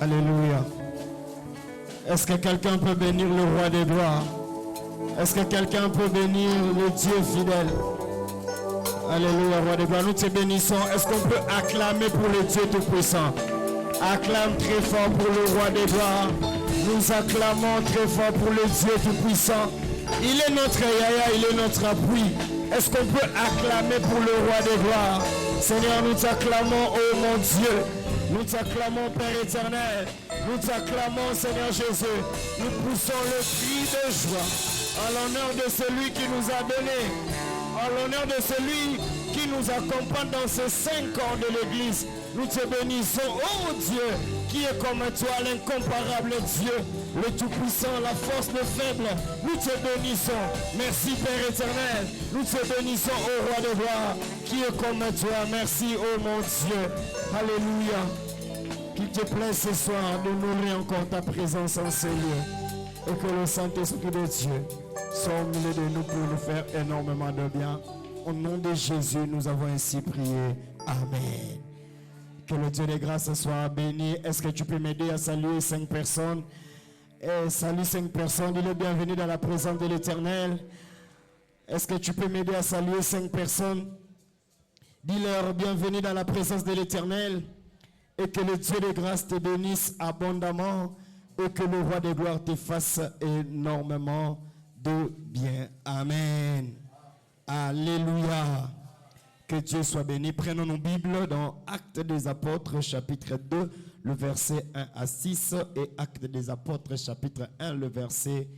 Alléluia. Est-ce que quelqu'un peut bénir le roi des gloires? Est-ce que quelqu'un peut bénir le Dieu fidèle? Alléluia, roi des gloires. Nous te bénissons. Est-ce qu'on peut acclamer pour le Dieu tout-puissant? Acclame très fort pour le roi des gloires. Nous acclamons très fort pour le Dieu tout-puissant. Il est notre yaya, il est notre appui. Est-ce qu'on peut acclamer pour le roi des gloires? Seigneur, nous t'acclamons, oh mon Dieu. Nous t'acclamons, Père éternel. Nous t'acclamons, Seigneur Jésus. Nous poussons le cri de joie en l'honneur de celui qui nous a donné, en l'honneur de celui qui nous accompagne dans ces 5 ans de l'Église. Nous te bénissons, oh Dieu, qui est comme toi, l'incomparable Dieu, le Tout-Puissant, la force, le faible. Nous te bénissons. Merci, Père éternel. Nous te bénissons, ô roi de gloire, qui est comme toi. Merci, ô mon Dieu. Alléluia. Qu'il te plaît ce soir de nourrir encore ta présence en ces lieux. Et que le Saint-Esprit de Dieu soit au milieu de nous pour nous faire énormément de bien. Au nom de Jésus, nous avons ainsi prié. Amen. Que le Dieu des grâces soit béni. Est-ce que tu peux m'aider à saluer 5 personnes? Salut 5 personnes. Dis-le bienvenue dans la présence de l'Éternel. Est-ce que tu peux m'aider à saluer 5 personnes? Dis-leur bienvenue dans la présence de l'Éternel. Et que le Dieu des grâces te bénisse abondamment. Et que le roi des gloires te fasse énormément de bien. Amen. Alléluia. Que Dieu soit béni. Prenons nos Bibles dans Actes des Apôtres, chapitre 2, le verset 1 à 6, et Actes des Apôtres, chapitre 1, le verset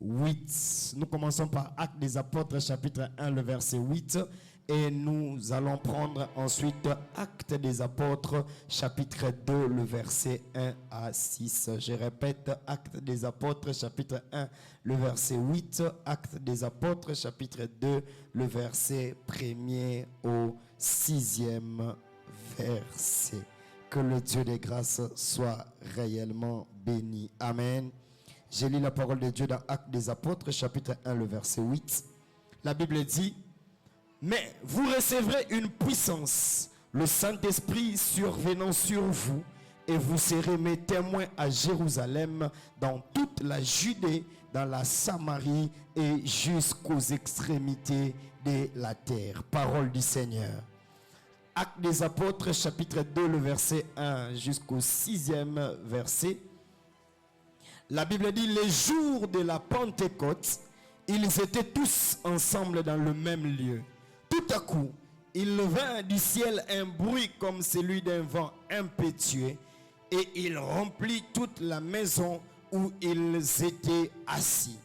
8. Nous commençons par Actes des Apôtres, chapitre 1, le verset 8, et nous allons prendre ensuite Actes des Apôtres, chapitre 2, le verset 1 à 6. Je répète, Actes des Apôtres, chapitre 1, le verset 8, Actes des Apôtres, chapitre 2, le verset 1er au 6e verset. Que le Dieu des grâces soit réellement béni. Amen. J'ai lu la parole de Dieu dans Actes des Apôtres, chapitre 1, le verset 8. La Bible dit: mais vous recevrez une puissance, le Saint-Esprit survenant sur vous, et vous serez mes témoins à Jérusalem, dans toute la Judée, dans la Samarie et jusqu'aux extrémités de la terre. Parole du Seigneur. Actes des Apôtres, chapitre 2, le verset 1 jusqu'au 6e verset. La Bible dit: les jours de la Pentecôte, ils étaient tous ensemble dans le même lieu. Tout à coup, il vint du ciel un bruit comme celui d'un vent impétueux, et il remplit toute la maison où ils étaient assis.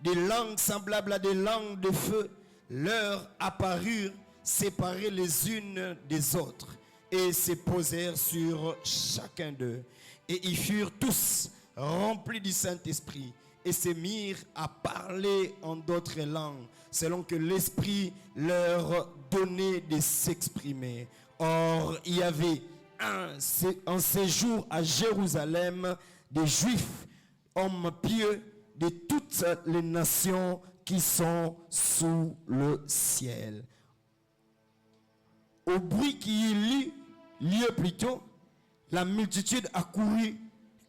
Des langues semblables à des langues de feu leur apparurent, séparées les unes des autres, et se posèrent sur chacun d'eux. Et ils furent tous remplis du Saint-Esprit, et se mirent à parler en d'autres langues, selon que l'Esprit leur donnait de s'exprimer. Or, il y avait en séjour à Jérusalem des Juifs, hommes pieux de toutes les nations qui sont sous le ciel. Au bruit qui eut lieu plutôt, la multitude accourut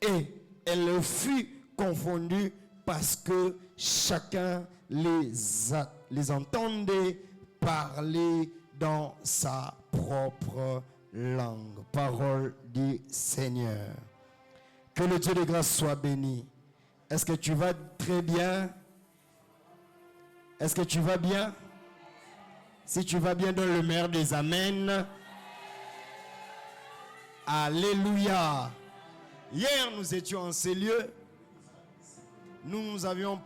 et elle fut confondue parce que chacun les entendait parler dans sa propre langue. Parole du Seigneur. Que le Dieu de grâce soit béni. Est-ce que tu vas très bien? Est-ce que tu vas bien? Si tu vas bien, donne le meilleur des amens. Alléluia. Hier, nous étions en ces lieux. Nous avions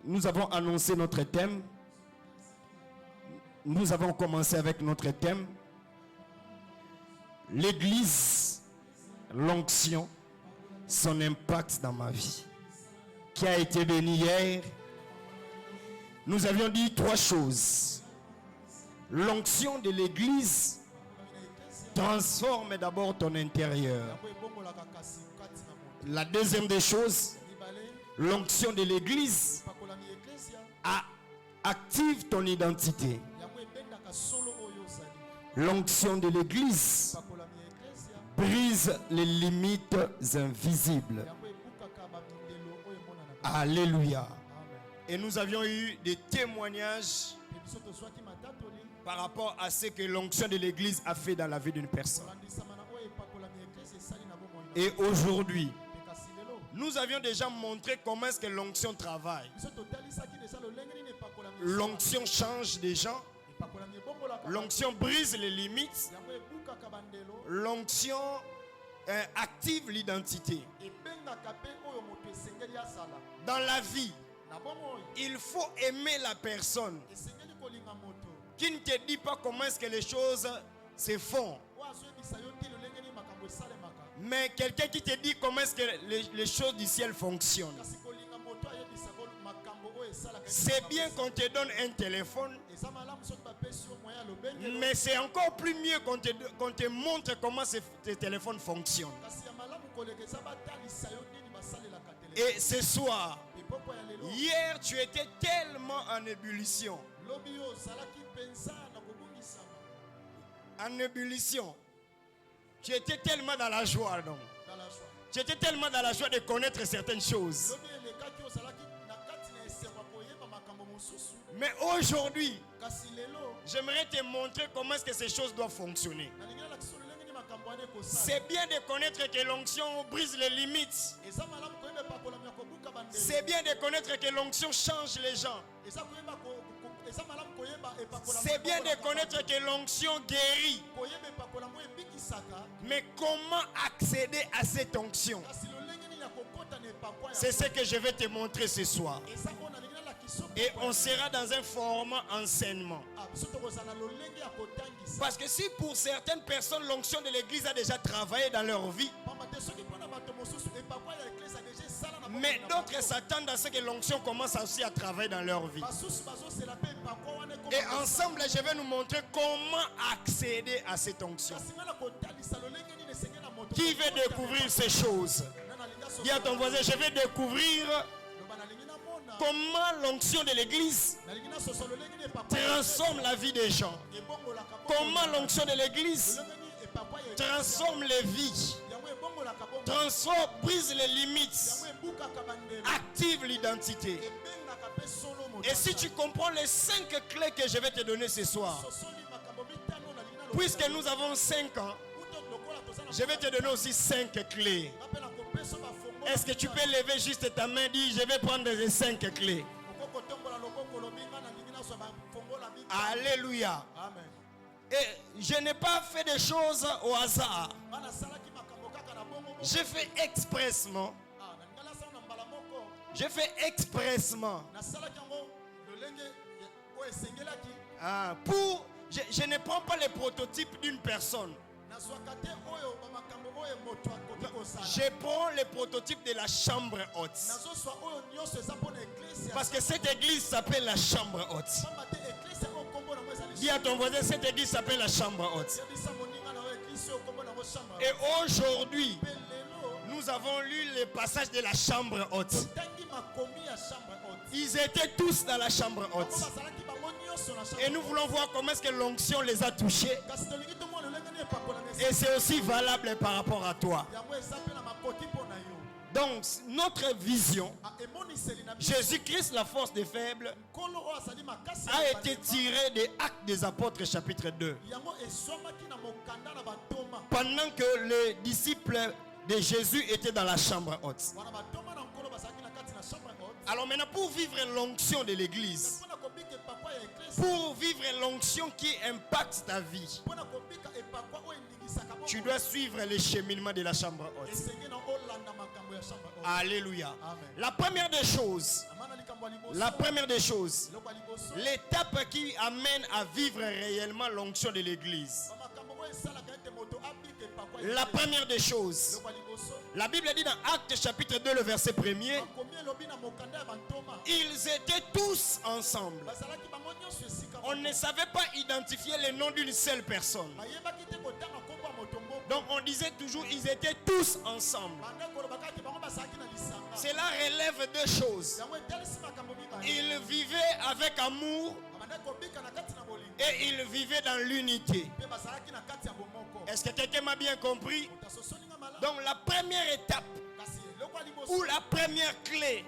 nous avons annoncé notre thème. Nous avons commencé avec notre thème. L'Église, l'onction, son impact dans ma vie. Qui a été béni hier? Nous avions dit 3 choses. L'onction de l'Église transforme d'abord ton intérieur. La deuxième des choses, l'onction de l'Église active ton identité. L'onction de l'Église brise les limites invisibles. Alléluia. Et nous avions eu des témoignages par rapport à ce que l'onction de l'église a fait dans la vie d'une personne. Et aujourd'hui, nous avions déjà montré comment est-ce que l'onction travaille. L'onction change des gens. L'onction brise les limites. L'onction active l'identité. Dans la vie, il faut aimer la personne qui ne te dit pas comment est-ce que les choses se font, mais quelqu'un qui te dit comment est-ce que les choses du ciel fonctionnent. C'est bien qu'on te donne un téléphone, mais c'est encore plus mieux qu'on te montre comment ce téléphone fonctionne. Et ce soir, hier, tu étais tellement en ébullition. En ébullition. Tu étais tellement dans la joie, donc. Tu étais tellement dans la joie de connaître certaines choses. Mais aujourd'hui, j'aimerais te montrer comment est-ce que ces choses doivent fonctionner. C'est bien de connaître que l'onction brise les limites. C'est bien de connaître que l'onction change les gens. C'est bien de connaître que l'onction guérit. Mais comment accéder à cette onction? C'est ce que je vais te montrer ce soir. Et on sera dans un format enseignement. Parce que si pour certaines personnes l'onction de l'église a déjà travaillé dans leur vie, mais d'autres s'attendent à ce que l'onction commence aussi à travailler dans leur vie. Et ensemble, je vais nous montrer comment accéder à cette onction. Qui veut découvrir ces choses? Dis à ton voisin, je vais découvrir comment l'onction de l'église transforme la vie des gens. Comment l'onction de l'église transforme les vies. Transforme, brise les limites. Active l'identité. Et si tu comprends les 5 clés que je vais te donner ce soir, puisque nous avons 5 ans, je vais te donner aussi 5 clés. Est-ce que tu peux lever juste ta main et dire je vais prendre les 5 clés? Alléluia. Amen. Et je n'ai pas fait des choses au hasard. J'ai fait expressement. J'ai fait expressement. Je ne prends pas les prototypes d'une personne. Je prends le prototype de la chambre haute. Parce que cette église s'appelle la chambre haute. Dis à ton voisin, cette église s'appelle la chambre haute. Et aujourd'hui, nous avons lu le passage de la chambre haute. Ils étaient tous dans la chambre haute. Et nous voulons voir comment est-ce que l'onction les a touchés. Et c'est aussi valable par rapport à toi. Donc, notre vision, Jésus-Christ, la force des faibles, a été tirée des Actes des Apôtres, chapitre 2. Pendant que les disciples de Jésus étaient dans la chambre haute. Alors maintenant, pour vivre l'onction de l'église, pour vivre l'onction qui impacte ta vie, tu dois suivre les cheminements de la chambre haute. Alléluia. La première des choses, l'étape qui amène à vivre réellement l'onction de l'église. La première des choses, la Bible dit dans Actes chapitre 2, le verset 1er, ils étaient tous ensemble. On ne savait pas identifier le nom d'une seule personne. Donc on disait toujours ils étaient tous ensemble. Cela relève deux choses. Ils vivaient avec amour et ils vivaient dans l'unité. Est-ce que quelqu'un m'a bien compris? Donc la première étape ou la première clé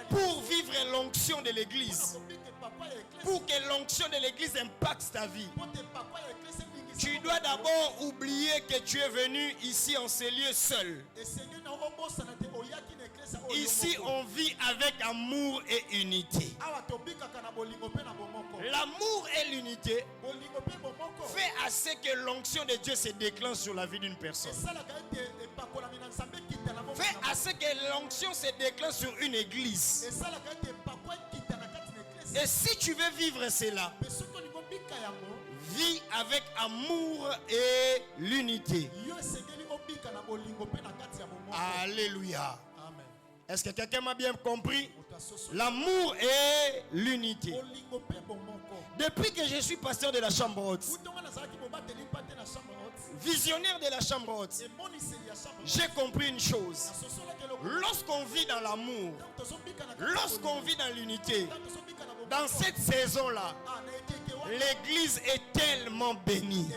pour vivre l'onction de l'église, pour que l'onction de l'église impacte ta vie, tu dois d'abord oublier que tu es venu ici en ces lieux seul. Ici on vit avec amour et unité. L'amour et l'unité fait assez que l'onction de Dieu se déclenche sur la vie d'une personne. Fait assez que l'onction se déclenche sur une église. Et si tu veux vivre cela, vis avec amour et l'unité. Alléluia. Est-ce que quelqu'un m'a bien compris? L'amour et l'unité. Depuis que je suis pasteur de la chambre haute, visionnaire de la chambre haute, j'ai compris une chose. Lorsqu'on vit dans l'amour, lorsqu'on vit dans l'unité, dans cette saison-là, l'église est tellement bénie.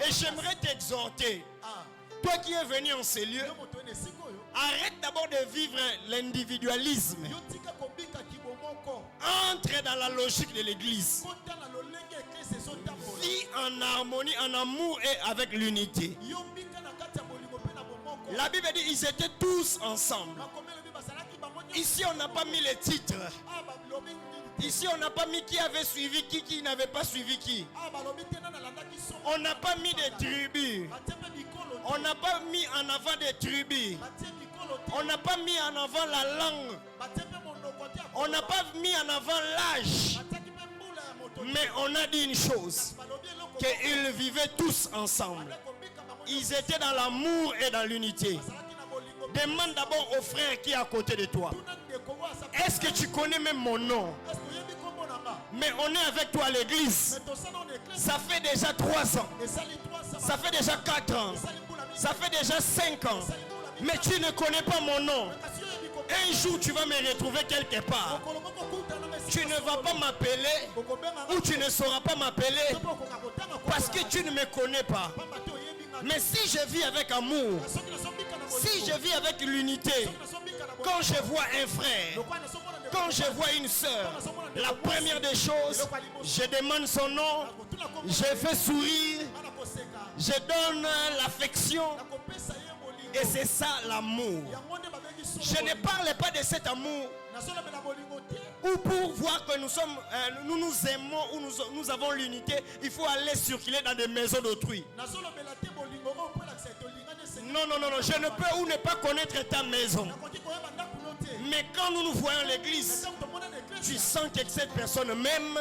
Et j'aimerais t'exhorter, toi qui es venu en ces lieux, arrête d'abord de vivre l'individualisme. Entre dans la logique de l'église. Vis en harmonie, en amour et avec l'unité. La Bible dit ils étaient tous ensemble. Ici on n'a pas mis les titres. Ici on n'a pas mis qui avait suivi qui n'avait pas suivi qui. On n'a pas mis des tribus. On n'a pas mis en avant des tribus. On n'a pas mis en avant la langue. On n'a pas mis en avant l'âge. Mais on a dit une chose, qu'ils vivaient tous ensemble. Ils étaient dans l'amour et dans l'unité. Demande d'abord au frère qui est à côté de toi. Est-ce que tu connais même mon nom? Mais on est avec toi à l'église. Ça fait déjà 3 ans. Ça fait déjà 4 ans. Ça fait déjà 5 ans. Mais tu ne connais pas mon nom. Un jour tu vas me retrouver quelque part. Tu ne vas pas m'appeler ou tu ne sauras pas m'appeler parce que tu ne me connais pas. Mais si je vis avec amour, si je vis avec l'unité, quand je vois un frère, quand je vois une soeur, la première des choses, je demande son nom, je fais sourire, je donne l'affection. Et c'est ça l'amour. Je ne parle pas de cet amour ou pour voir que nous nous aimons ou nous avons l'unité, il faut aller circuler dans des maisons d'autrui. Non, non, non, non, je ne peux ou ne pas connaître ta maison. Mais quand nous nous voyons à l'église, tu sens que cette personne m'aime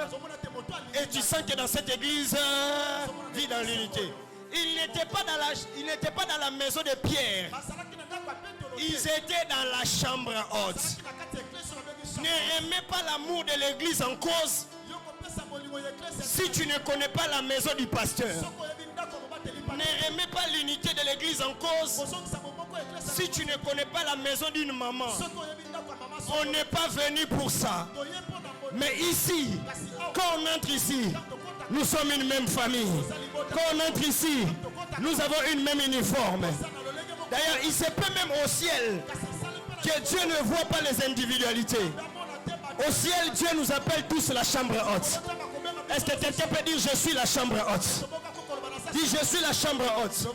et tu sens que dans cette église, vit dans l'unité. Ils n'étaient pas dans la maison de Pierre. Ils étaient dans la chambre haute. Ne remets pas l'amour de l'église en cause si tu ne connais pas la maison du pasteur. Ne remets pas l'unité de l'église en cause si tu ne connais pas la maison d'une maman. On n'est pas venu pour ça. Mais ici, quand on entre ici, nous sommes une même famille. Quand on entre ici, nous avons une même uniforme. D'ailleurs, il se peut même au ciel que Dieu ne voit pas les individualités. Au ciel, Dieu nous appelle tous la chambre haute. Est-ce que quelqu'un peut dire je suis la chambre haute? Dis je suis la chambre haute.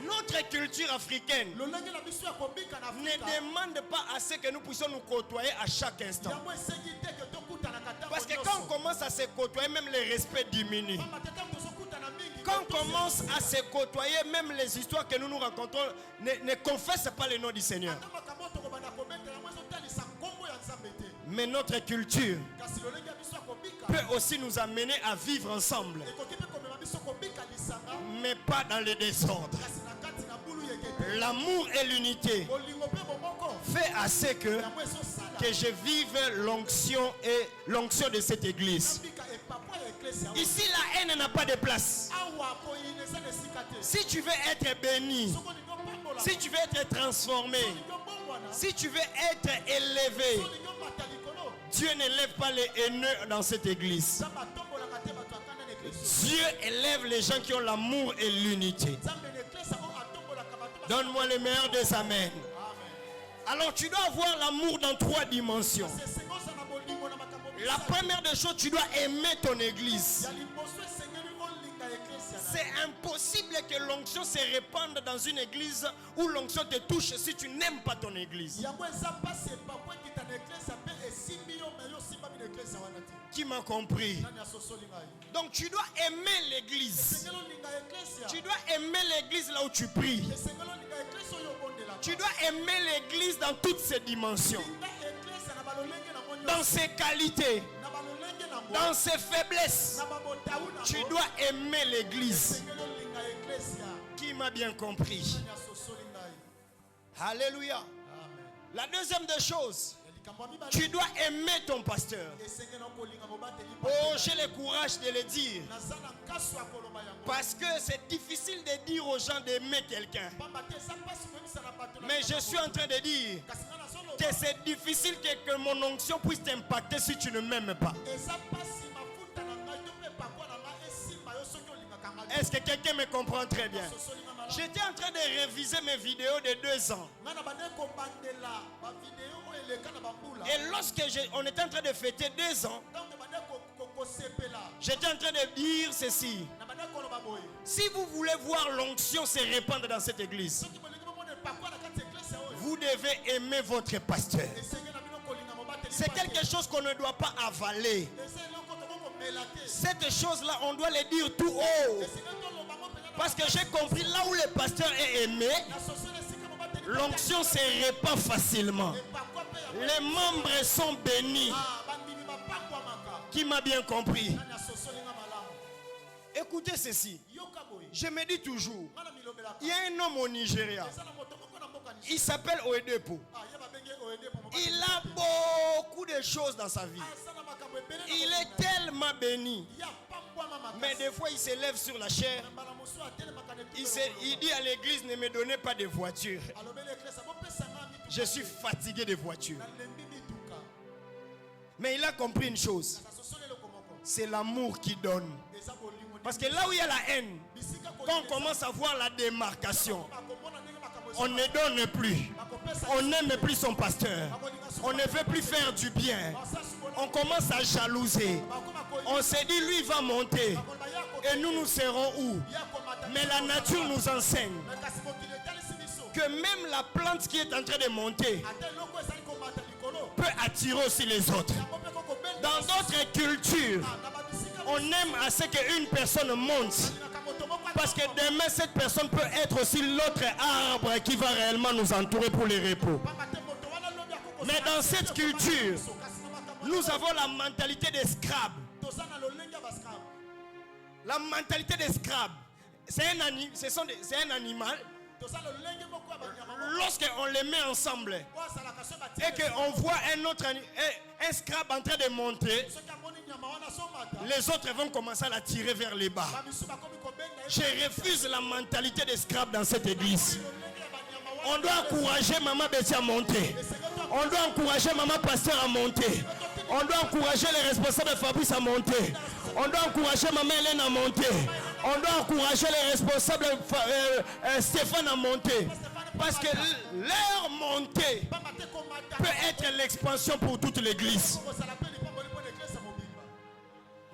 Notre culture africaine ne demande pas assez que nous puissions nous côtoyer à chaque instant. Parce que quand on commence à se côtoyer, même le respect diminue. Quand on commence à se côtoyer, même les histoires que nous nous rencontrons ne confessent pas le nom du Seigneur. Mais notre culture peut aussi nous amener à vivre ensemble, mais pas dans le désordre. L'amour et l'unité fait assez que je vive l'onction et l'onction de cette église. Ici, la haine n'a pas de place. Si tu veux être béni, si tu veux être transformé, si tu veux être élevé, Dieu n'élève pas les haineux dans cette église. Dieu élève les gens qui ont l'amour et l'unité. Donne-moi le meilleur des amens. Alors tu dois avoir l'amour dans 3 dimensions. La première des choses, tu dois aimer ton église. C'est impossible que l'onction se répande dans une église où l'onction te touche si tu n'aimes pas ton église. Qui m'a compris? Donc tu dois aimer l'église. Tu dois aimer l'église là où tu pries. Tu dois aimer l'église dans toutes ses dimensions. Dans ses qualités. Dans ses faiblesses. Tu dois aimer l'église. Qui m'a bien compris? Alléluia. La deuxième des choses, tu dois aimer ton pasteur. Oh, j'ai le courage de le dire. Parce que c'est difficile de dire aux gens d'aimer quelqu'un. Mais je suis en train de dire que c'est difficile que mon onction puisse t'impacter si tu ne m'aimes pas. Est-ce que quelqu'un me comprend très bien? J'étais en train de réviser mes vidéos de 2 ans. Et lorsque on était en train de fêter 2 ans, j'étais en train de dire ceci. Si vous voulez voir l'onction se répandre dans cette église, vous devez aimer votre pasteur. C'est quelque chose qu'on ne doit pas avaler. Cette chose-là, on doit le dire tout haut. Parce que j'ai compris, là où le pasteur est aimé, l'onction se répand facilement. Les membres sont bénis. Qui m'a bien compris? Écoutez ceci. Je me dis toujours, il y a un homme au Nigeria. Il s'appelle Oedepo. Il a beaucoup de choses dans sa vie. Il est tellement béni. Mais des fois il se lève sur la chair. Il dit à l'église, ne me donnez pas de voiture. Je suis fatigué de voitures. Mais il a compris une chose. C'est l'amour qui donne. Parce que là où il y a la haine, quand on commence à voir la démarcation, on ne donne plus. On n'aime plus son pasteur. On ne veut plus faire du bien. On commence à jalouser. On s'est dit, lui il va monter. Et nous, nous serons où? Mais la nature nous enseigne que même la plante qui est en train de monter peut attirer aussi les autres. Dans d'autres cultures, on aime à ce qu'une personne monte. Parce que demain, cette personne peut être aussi l'autre arbre qui va réellement nous entourer pour les repos. Mais dans cette culture, nous avons la mentalité des scrabes. La mentalité des scrabes, c'est un animal. Lorsqu'on les met ensemble et qu'on voit un scrab en train de monter, les autres vont commencer à l'attirer vers les bas. Je refuse la mentalité des scrabs dans cette église. On doit encourager Maman Betty à monter. On doit encourager Maman Pasteur à monter. On doit encourager les responsables de Fabrice à monter. On doit encourager Maman Hélène à monter. On doit encourager les responsables Stéphane à monter. Parce que leur montée peut être l'expansion pour toute l'église.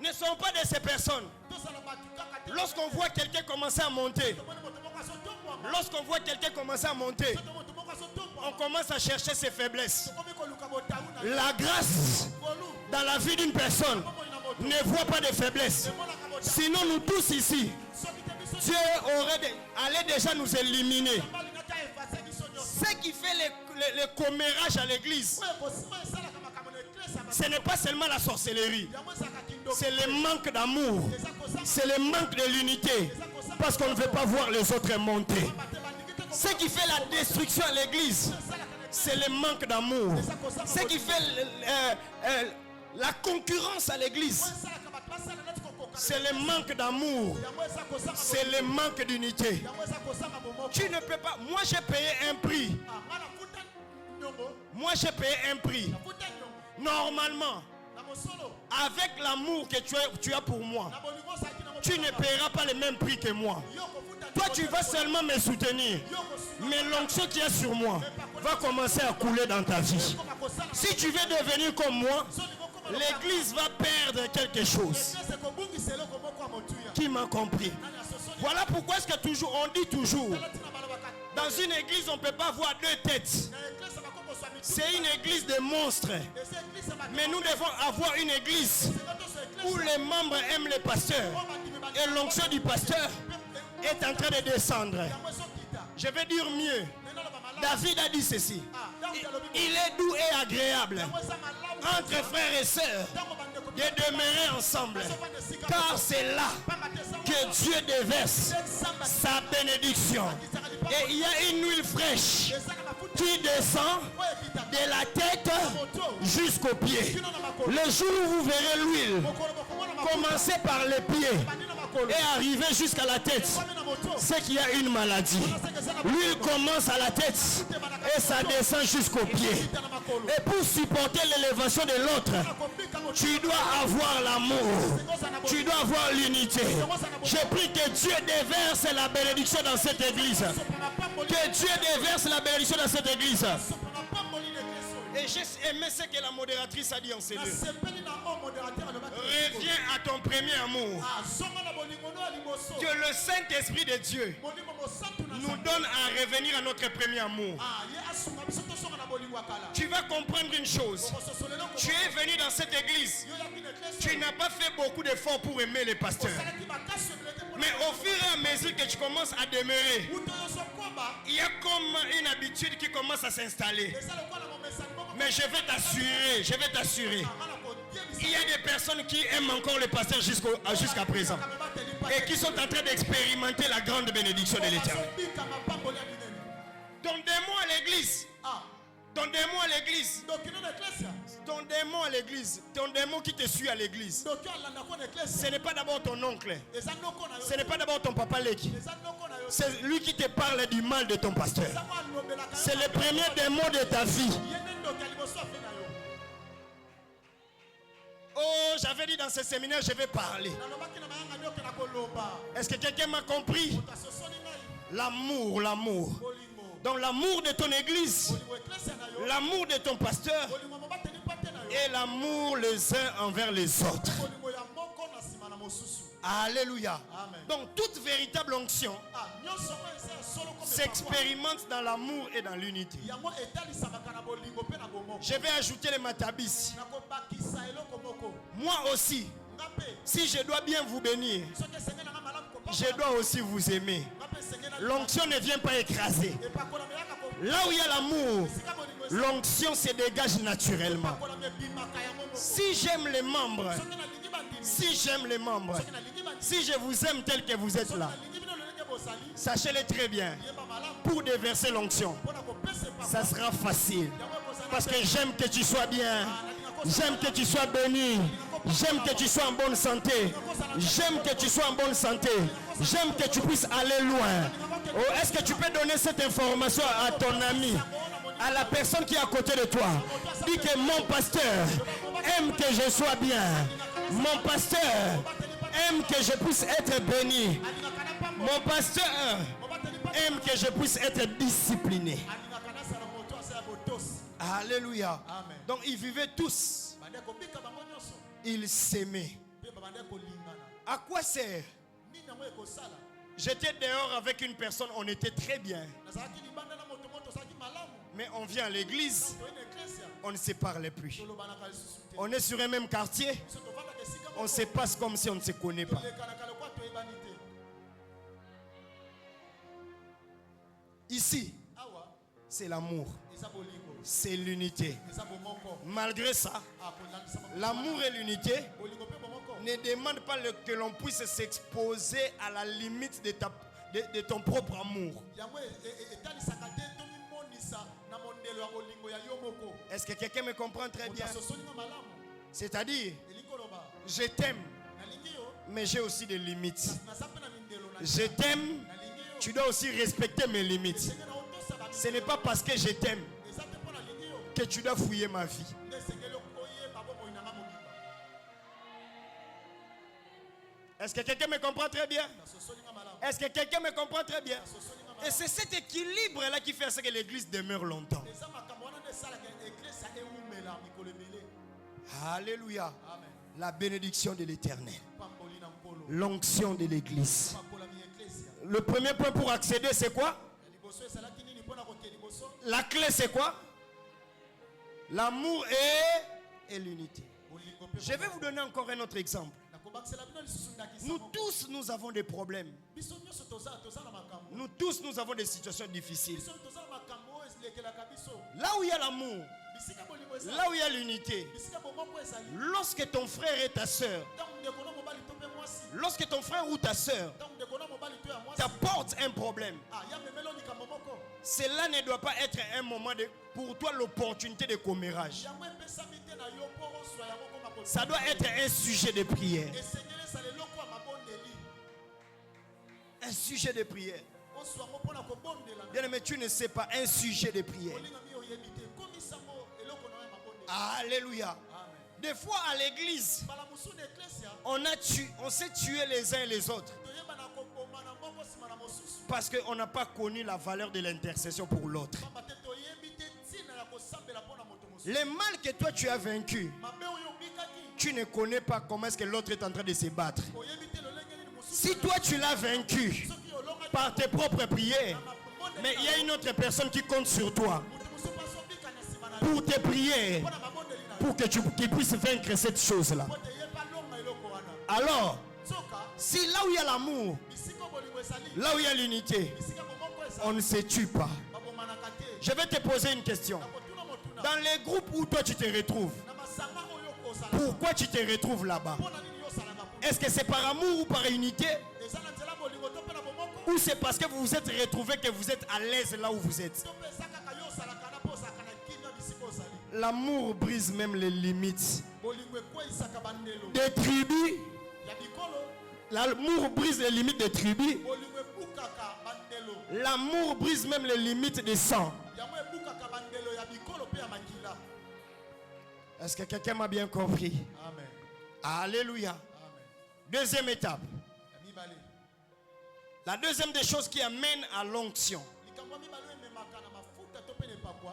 Ne sont pas de ces personnes. Lorsqu'on voit quelqu'un commencer à monter, on commence à chercher ses faiblesses. La grâce dans la vie d'une personne ne voit pas de faiblesse. Sinon nous tous ici, Dieu allait déjà nous éliminer. Ce qui fait le commérage à l'église, ce n'est pas seulement la sorcellerie. C'est le manque d'amour. C'est le manque de l'unité. Parce qu'on ne veut pas voir les autres monter. Ce qui fait la destruction à l'église, c'est le manque d'amour. Ce qui fait la concurrence à l'église, c'est le manque d'amour. C'est le manque d'unité. Tu ne peux pas. Moi j'ai payé un prix. Normalement, avec l'amour que tu as pour moi, tu ne paieras pas le même prix que moi. Toi, tu vas seulement me soutenir. Mais l'onction qui est sur moi va commencer à couler dans ta vie. Si tu veux devenir comme moi, l'église va perdre quelque chose. Qui m'a compris? Voilà pourquoi est-ce que on dit toujours, dans une église, on ne peut pas avoir deux têtes. C'est une église de monstres. Mais nous devons avoir une église où les membres aiment le pasteur. Et l'onction du pasteur est en train de descendre. Je vais dire mieux. David a dit ceci. Il est doux et agréable entre frères et sœurs de demeurer ensemble. Car c'est là que Dieu déverse sa bénédiction. Et il y a une huile fraîche qui descend de la tête jusqu'aux pieds. Le jour où vous verrez l'huile commencer par les pieds et arriver jusqu'à la tête, c'est qu'il y a une maladie. L'huile commence à la tête et ça descend jusqu'aux pieds. Et pour supporter l'élévation de l'autre, tu dois avoir l'amour. Tu dois avoir l'unité. Je prie que Dieu déverse la bénédiction dans cette église. Que Dieu déverse la bénédiction dans cette église. Et j'ai aimé ce que la modératrice a dit en ces lieux. Reviens à ton premier amour. Que le Saint-Esprit de Dieu nous donne à revenir à notre premier amour. Tu vas comprendre une chose. Tu es venu dans cette église. Tu n'as pas fait beaucoup d'efforts pour aimer les pasteurs. Mais au fur et à mesure que tu commences à demeurer, il y a comme une habitude qui commence à s'installer. Mais je vais t'assurer. Il y a des personnes qui aiment encore les pasteurs jusqu'à présent. Et qui sont en train d'expérimenter la grande bénédiction de l'Éternel. Ton démon à l'église. Ton démon à l'église. Ton démon à l'église. Ton démon qui te suit à l'église. Ce n'est pas d'abord ton oncle. Ce n'est pas d'abord ton papa Leki. C'est lui qui te parle du mal de ton pasteur. C'est le premier démon de ta vie. Oh, j'avais dit dans ce séminaire, je vais parler. Est-ce que quelqu'un m'a compris? L'amour, l'amour. Donc l'amour de ton église, l'amour de ton pasteur et l'amour les uns envers les autres. Alléluia. Amen. Donc toute véritable onction s'expérimente dans l'amour et dans l'unité. Je vais ajouter les matabis. Moi aussi, si je dois bien vous bénir, je dois aussi vous aimer. L'onction ne vient pas écraser. Là où il y a l'amour, l'onction se dégage naturellement. Si j'aime les membres, si je vous aime tel que vous êtes là, sachez-le très bien, pour déverser l'onction, ça sera facile. Parce que j'aime que tu sois bien, j'aime que tu sois béni, j'aime que tu sois en bonne santé, j'aime que tu sois en bonne santé, j'aime que tu puisses aller loin. Oh, est-ce que tu peux donner cette information à ton ami, à la personne qui est à côté de toi? Dis que mon pasteur aime que je sois bien. Mon pasteur aime que je puisse être béni. Mon pasteur aime que je puisse être discipliné. Alléluia. Amen. Donc ils vivaient tous. Ils s'aimaient. À quoi sert? J'étais dehors avec une personne, on était très bien. Mais on vient à l'église, on ne se parlait plus. On est sur un même quartier, on se passe comme si on ne se connaît pas. Ici, c'est l'amour, c'est l'unité. Malgré ça, l'amour et l'unité ne demandent pas que l'on puisse s'exposer à la limite de ton propre amour. Est-ce que quelqu'un me comprend très bien? C'est-à-dire, je t'aime, mais j'ai aussi des limites. Je t'aime, tu dois aussi respecter mes limites. Ce n'est pas parce que je t'aime que tu dois fouiller ma vie. Est-ce que quelqu'un me comprend très bien? Est-ce que quelqu'un me comprend très bien? Et c'est cet équilibre-là qui fait que l'église demeure longtemps. Alléluia. La bénédiction de l'Éternel. L'onction de l'église. Le premier point pour accéder, c'est quoi? La clé, c'est quoi? L'amour et l'unité. Je vais vous donner encore un autre exemple. Nous tous, nous avons des problèmes. Nous tous, nous avons des situations difficiles. Là où il y a l'amour, là où il y a l'unité, lorsque ton frère et ta soeur, lorsque ton frère ou ta soeur t'apporte un problème, cela ne doit pas être un moment pour toi l'opportunité de commérage. Ça doit être un sujet de prière. Un sujet de prière. Bien aimé, tu ne sais pas, un sujet de prière. Alléluia. Des fois à l'église, on s'est tué les uns et les autres. Parce qu'on n'a pas connu la valeur de l'intercession pour l'autre. Le mal que toi tu as vaincu, tu ne connais pas comment est-ce que l'autre est en train de se battre. Si toi tu l'as vaincu par tes propres prières, mais il y a une autre personne qui compte sur toi pour tes prières, pour que tu puisses vaincre cette chose-là. Alors, si là où il y a l'amour, là où il y a l'unité, on ne se tue pas. Je vais te poser une question. Dans les groupes où toi tu te retrouves, pourquoi tu te retrouves là-bas? Est-ce que c'est par amour ou par unité? Ou c'est parce que vous vous êtes retrouvés que vous êtes à l'aise là où vous êtes? L'amour brise même les limites des tribus. L'amour brise les limites des tribus. L'amour brise même les limites des sangs. Est-ce que quelqu'un m'a bien compris? Amen. Alléluia. Amen. Deuxième étape. La deuxième des choses qui amène à l'onction.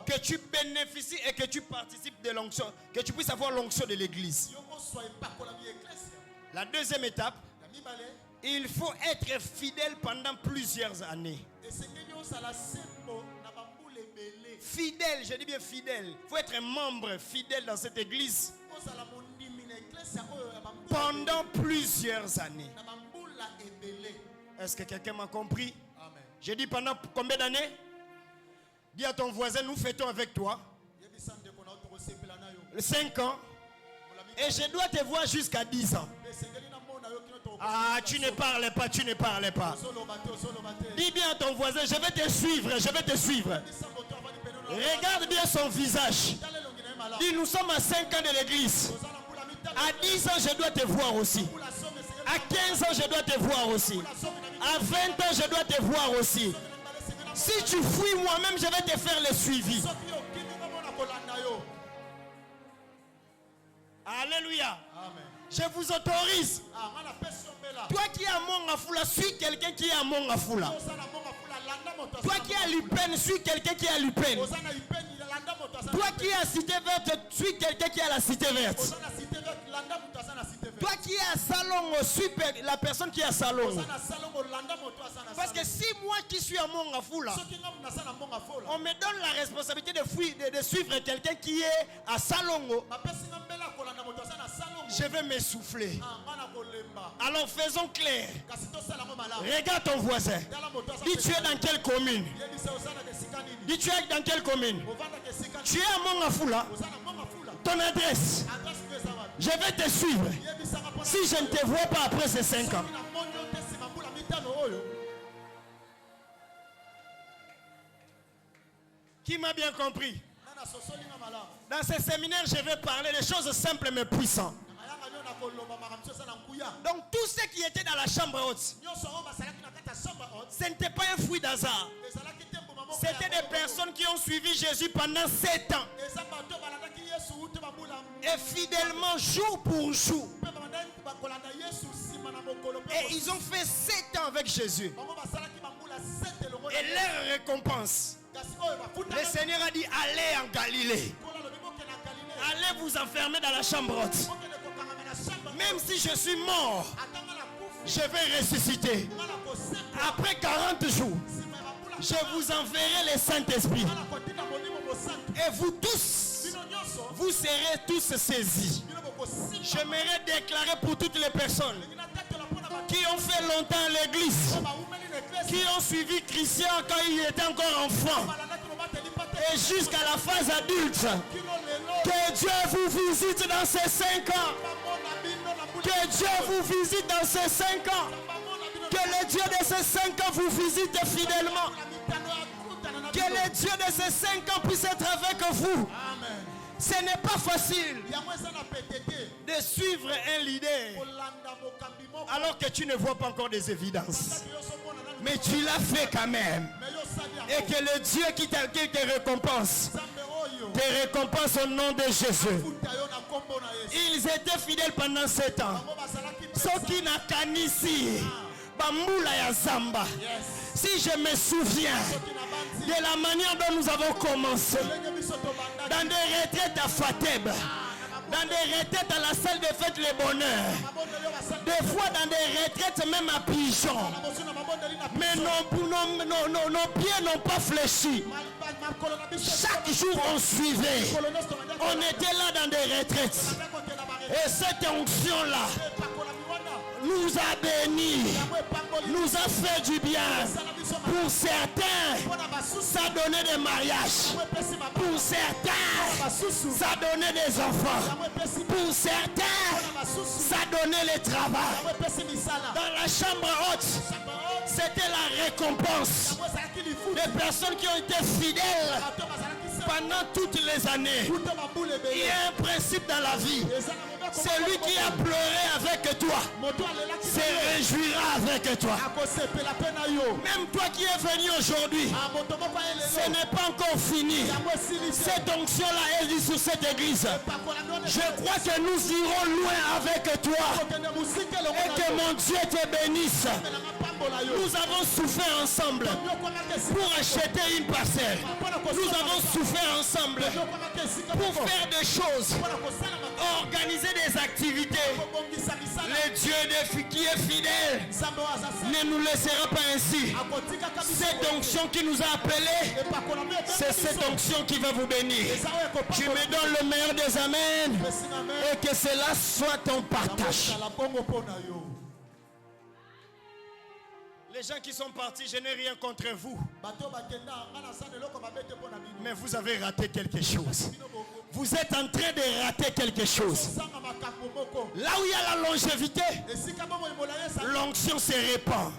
Que tu bénéficies et que tu participes de l'onction. Que tu puisses avoir l'onction de l'église. La deuxième étape. Il faut être fidèle pendant plusieurs années. Fidèle, je dis bien fidèle. Il faut être un membre fidèle dans cette église pendant plusieurs années. Est-ce que quelqu'un m'a compris? Amen. J'ai dit pendant combien d'années? Dis à ton voisin, nous fêtons avec toi 5 ans. Et je dois te voir jusqu'à 10 ans. Ah, tu ne parles pas, tu ne parles pas. Dis bien à ton voisin, je vais te suivre, je vais te suivre. Regarde bien son visage. Dis, nous sommes à 5 ans de l'église. À 10 ans, je dois te voir aussi. À 15 ans, je dois te voir aussi. À 20 ans, je dois te voir aussi. Si tu fuis moi-même, je vais te faire le suivi. Alléluia. Amen. Je vous autorise. Toi qui es à Mongafula, suis quelqu'un qui est à Mongafula. Toi qui es à Lupen, suis quelqu'un qui est à Lupen. Toi qui es à Cité Verte, suis quelqu'un qui est à la Cité Verte. Toi qui es à Salongo, suis la personne qui est à Salongo. Parce que si moi qui suis à Mongafula, on me donne la responsabilité de suivre quelqu'un qui est à Salongo, je vais m'essouffler. Alors faisons clair. Regarde ton voisin. Dis, tu es dans quelle commune? Dis, tu es dans quelle commune? Tu es à Mongafula. Ton adresse. Je vais te suivre. Si je ne te vois pas après ces 5 ans. Qui m'a bien compris? Dans ce séminaire, je vais parler des choses simples mais puissantes. Donc tous ceux qui étaient dans la chambre haute, ce n'était pas un fruit d'hasard. C'était des personnes qui ont suivi Jésus pendant 7 ans. Et fidèlement, jour pour jour, Et ils ont fait 7 ans avec Jésus. Et leur récompense, le Seigneur a dit, allez en Galilée. Allez vous enfermer dans la chambre haute. Même si je suis mort, je vais ressusciter. Après 40 jours, je vous enverrai le Saint-Esprit. Et vous tous, vous serez tous saisis. J'aimerais déclarer pour toutes les personnes qui ont fait longtemps à l'église, qui ont suivi Christian quand il était encore enfant, et jusqu'à la phase adulte, que Dieu vous visite dans ces 5 ans. Que Dieu vous visite dans ces 5 ans. Que le Dieu de ces 5 ans vous visite fidèlement. Que le Dieu de ces 5 ans puisse être avec vous. Ce n'est pas facile de suivre un leader alors que tu ne vois pas encore des évidences. Mais tu l'as fait quand même. Et que le Dieu qui te récompense te récompense au nom de Jésus. Ils étaient fidèles pendant 7 ans. Ceux qui n'a qu'à ici, Bamboula ya Zamba. Si je me souviens de la manière dont nous avons commencé, dans des retraites à Fateb, dans des retraites à la salle de fête Le Bonheur, des fois dans des retraites même à Pigeon, mais nos pieds n'ont pas fléchi. Chaque jour on suivait, on était là dans des retraites, et cette onction là nous a bénis, nous a fait du bien. Pour certains, ça donnait des mariages. Pour certains, ça donnait des enfants. Pour certains, ça donnait le travail. Dans la chambre haute, c'était la récompense des personnes qui ont été fidèles pendant toutes les années. Il y a un principe dans la vie. Celui qui a pleuré avec toi se réjouira avec toi. Même toi qui es venu aujourd'hui, ce n'est pas encore fini. Cette onction-là est sur cette église. Je crois que nous irons loin avec toi. Et que mon Dieu te bénisse. Nous avons souffert ensemble pour acheter une parcelle. Nous avons souffert ensemble pour faire des choses, organiser des activités. Le Dieu qui est fidèle ne nous laissera pas ainsi. Cette onction qui nous a appelés, c'est cette onction qui va vous bénir. Tu me donnes le meilleur des amens et que cela soit ton partage. Les gens qui sont partis, je n'ai rien contre vous. Mais vous avez raté quelque chose. Vous êtes en train de rater quelque chose. Là où il y a la longévité, l'onction se répand.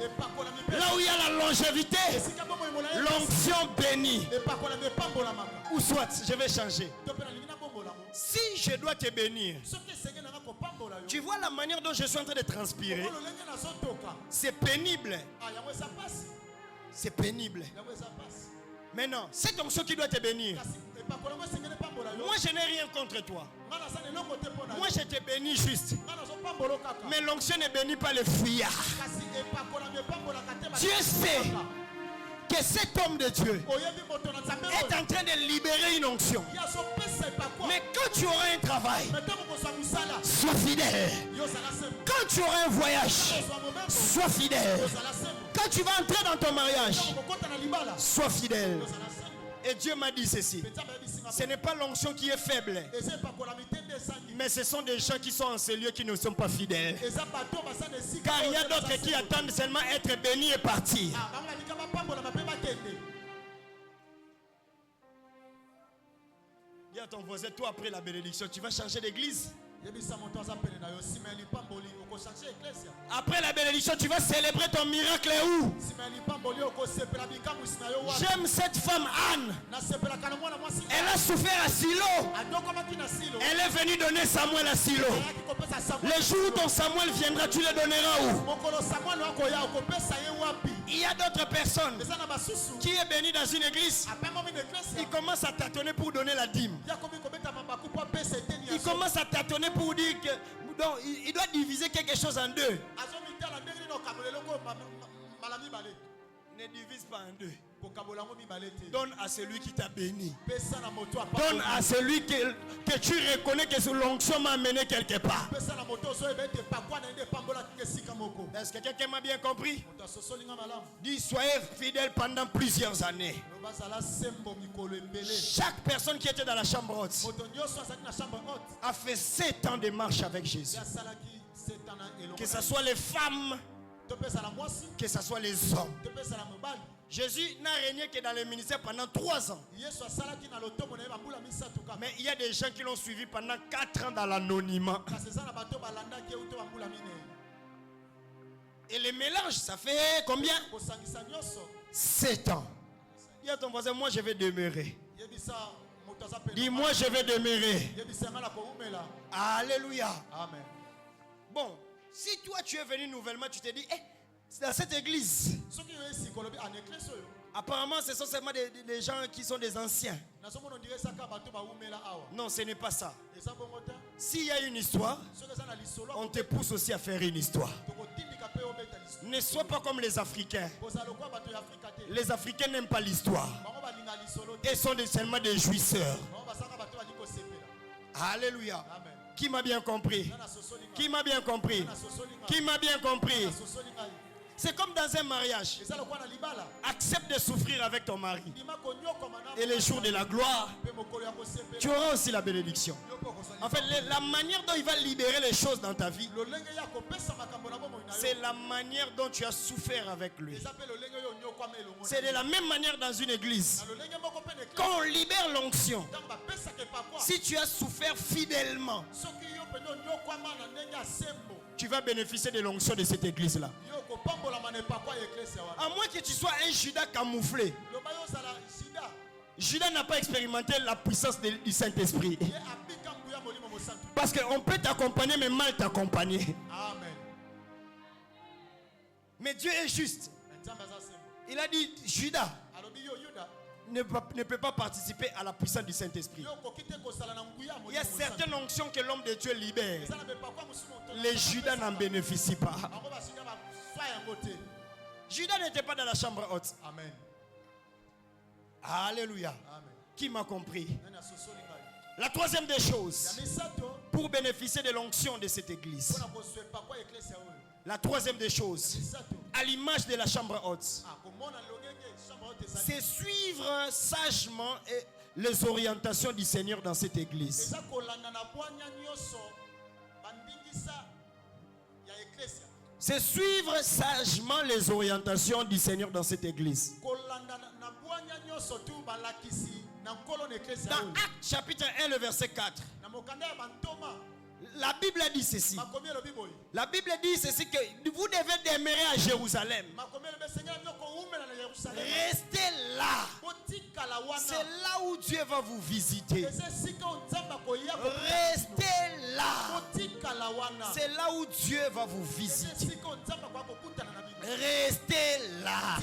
Là où il y a la longévité, l'onction bénit. Ou soit, je vais changer. Si je dois te bénir, tu vois la manière dont je suis en train de transpirer. C'est pénible. C'est pénible. Maintenant, cette onction qui doit te bénir, moi je n'ai rien contre toi. Moi je te bénis juste. Mais l'onction ne bénit pas les fuyards. Dieu sait que cet homme de Dieu est en train de libérer une onction. Mais quand tu auras un travail, sois fidèle. Quand tu auras un voyage, sois fidèle. Quand tu vas entrer dans ton mariage, sois fidèle. Et Dieu m'a dit ceci. Ce n'est pas l'onction qui est faible, mais ce sont des gens qui sont en ces lieux qui ne sont pas fidèles. Car il y a d'autres qui attendent seulement être bénis et partir. Dis à ton voisin, toi après la bénédiction, tu vas changer d'église. Après la bénédiction, tu vas célébrer ton miracle où? J'aime cette femme Anne. Elle a souffert à Silo. Elle est venue donner Samuel à Silo. Le jour où ton Samuel viendra, tu le donneras où? Il y a d'autres personnes qui est béni dans une église. Il commence à tâtonner pour donner la dîme. Il commence à tâtonner pour dire que Donc il doit diviser quelque chose en deux. Ne divise pas en deux. Donne à celui qui t'a béni. Donne à celui que tu reconnais que l'onction m'a amené quelque part. Est-ce que quelqu'un m'a bien compris? Dis, soyez fidèles pendant plusieurs années. Chaque personne qui était dans la chambre haute a fait 7 ans de marche avec Jésus. Que ce soit les femmes, que ce soit les hommes. Jésus n'a régné que dans le ministère pendant 3 ans. Mais il y a des gens qui l'ont suivi pendant 4 ans dans l'anonymat. Et le mélange, ça fait combien? 7 ans. Dis à ton voisin, moi je vais demeurer. Dis-moi, je vais demeurer. Alléluia. Amen. Bon, si toi tu es venu nouvellement, tu te dis, c'est dans cette église. Apparemment, ce sont seulement des gens qui sont des anciens. Non, ce n'est pas ça. S'il y a une histoire, on te pousse aussi à faire une histoire. Ne sois pas comme les Africains. Les Africains n'aiment pas l'histoire. Ils sont seulement des jouisseurs. Alléluia. Qui m'a bien compris? Qui m'a bien compris? Qui m'a bien compris? C'est comme dans un mariage. Accepte de souffrir avec ton mari. Et les jours de la gloire, tu auras aussi la bénédiction. En fait, la manière dont il va libérer les choses dans ta vie, c'est la manière dont tu as souffert avec lui. C'est de la même manière dans une église. Quand on libère l'onction, si tu as souffert fidèlement, tu vas bénéficier de l'onction de cette église-là. À moins que tu sois un Judas camouflé. Judas n'a pas expérimenté la puissance du Saint-Esprit. Parce qu'on peut t'accompagner, mais mal t'accompagner. Mais Dieu est juste. Il a dit, Judas ne peut pas participer à la puissance du Saint-Esprit. Il y a certaines onctions que l'homme de Dieu libère. Les Judas n'en bénéficient pas. Judas n'était pas dans la chambre haute. Amen. Alléluia. Amen. Qui m'a compris? La troisième des choses, pour bénéficier de l'onction de cette église. La troisième des choses, à l'image de la chambre haute, c'est suivre sagement les orientations du Seigneur dans cette église. C'est suivre sagement les orientations du Seigneur dans cette église. Dans Actes chapitre 1, le verset 4, la Bible dit ceci. La Bible dit ceci, que vous devez demeurer à Jérusalem. Restez là. C'est là où Dieu va vous visiter. Restez là. C'est là où Dieu va vous visiter. Restez là.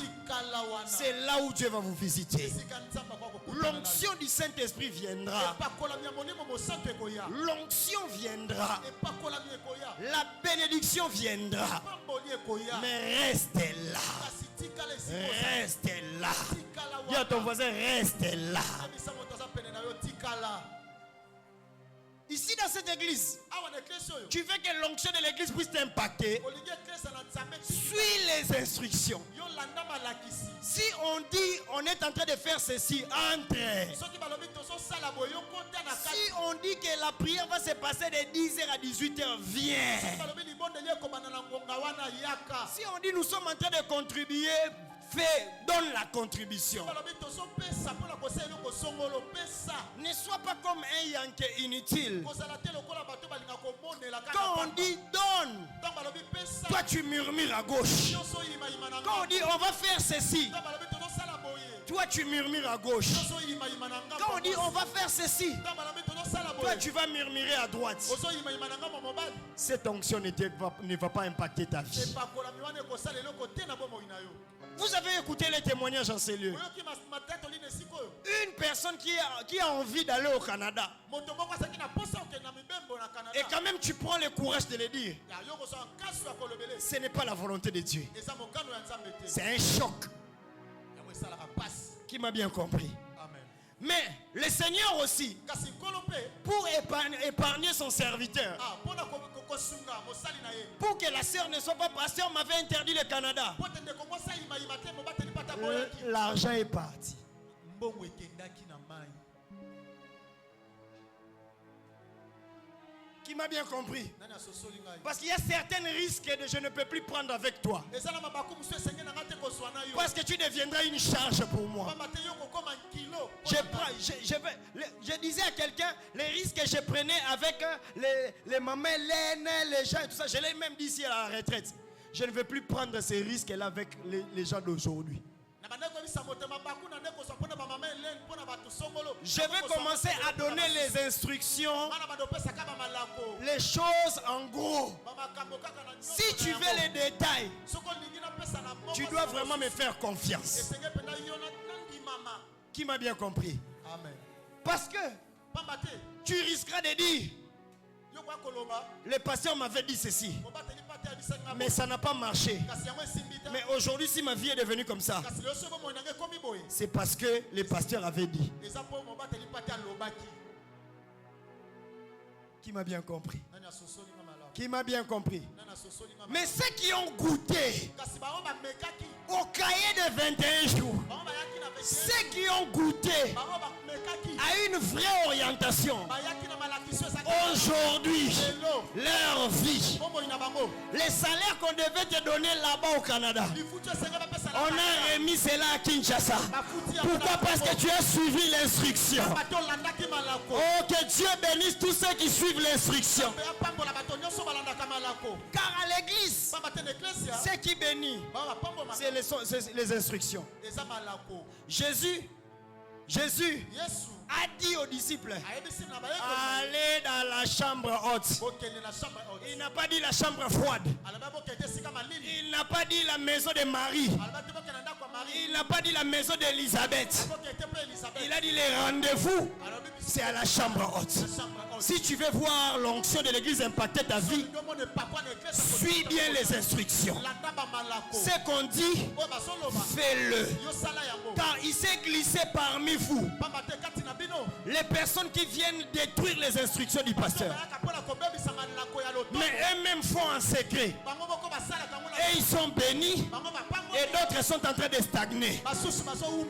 C'est là où Dieu va vous visiter. L'onction du Saint-Esprit viendra. L'onction viendra. La bénédiction viendra. Mais restez là. Restez là. Dis à ton voisin, restez là. Ici dans cette église, tu veux que l'onction de l'église puisse t'impacter. Suis les instructions. Si on dit on est en train de faire ceci, entre. Si on dit que la prière va se passer de 10h à 18h, viens. Si on dit nous sommes en train de contribuer, donne la contribution. Ne sois pas comme un yanké inutile. Quand on dit donne, toi tu murmures à gauche. Quand on dit on va faire ceci, toi Toi, tu murmures à gauche. Quand on dit on va faire ceci, toi, tu vas murmurer à droite. Cette onction ne va pas impacter ta vie. Vous avez écouté les témoignages en ces lieux. Une personne qui a envie d'aller au Canada. Et quand même tu prends le courage de le dire. Ce n'est pas la volonté de Dieu. C'est un choc. Qui m'a bien compris. Mais le Seigneur aussi, pour épargner son serviteur, pour que la sœur ne soit pas pasteur, m'avait interdit le Canada. L'argent est parti. Qui m'a bien compris. Parce qu'il y a certains risques que je ne peux plus prendre avec toi. Parce que tu deviendras une charge pour moi. Je disais à quelqu'un, les risques que je prenais avec les mamans, les gens et tout ça, je l'ai même dit ici à la retraite. Je ne veux plus prendre ces risques-là avec les gens d'aujourd'hui. Je vais commencer à donner les instructions, les choses en gros. Si tu veux les détails, tu dois vraiment me faire confiance. Qui m'a bien compris? Parce que tu risqueras de dire, le pasteur m'avait dit ceci, mais ça n'a pas marché. Mais aujourd'hui, si ma vie est devenue comme ça, c'est parce que le pasteur avait dit. Qui m'a bien compris? Qui m'a bien compris? Mais ceux qui ont goûté au cahier de 21 jours, ceux qui ont goûté à une vraie orientation, aujourd'hui, leur vie, les salaires qu'on devait te donner là-bas au Canada, on a remis cela à Kinshasa. Pourquoi? Parce que tu as suivi l'instruction. Oh, que Dieu bénisse tous ceux qui suivent l'instruction. Car à l'église, ce qui bénit, c'est les instructions. Jésus a dit aux disciples, allez dans la chambre haute. Il n'a pas dit la chambre froide. Il n'a pas dit la maison de Marie. Il n'a pas dit la maison d'Élisabeth. Il a dit les rendez-vous, c'est à la chambre haute. Si tu veux voir l'onction de l'église impacter ta vie, suis bien les instructions. Ce qu'on dit, fais-le. Car il s'est glissé parmi vous les personnes qui viennent détruire les instructions du pasteur. Mais eux-mêmes font en secret. Et ils sont bénis. Et d'autres sont en train de stagner.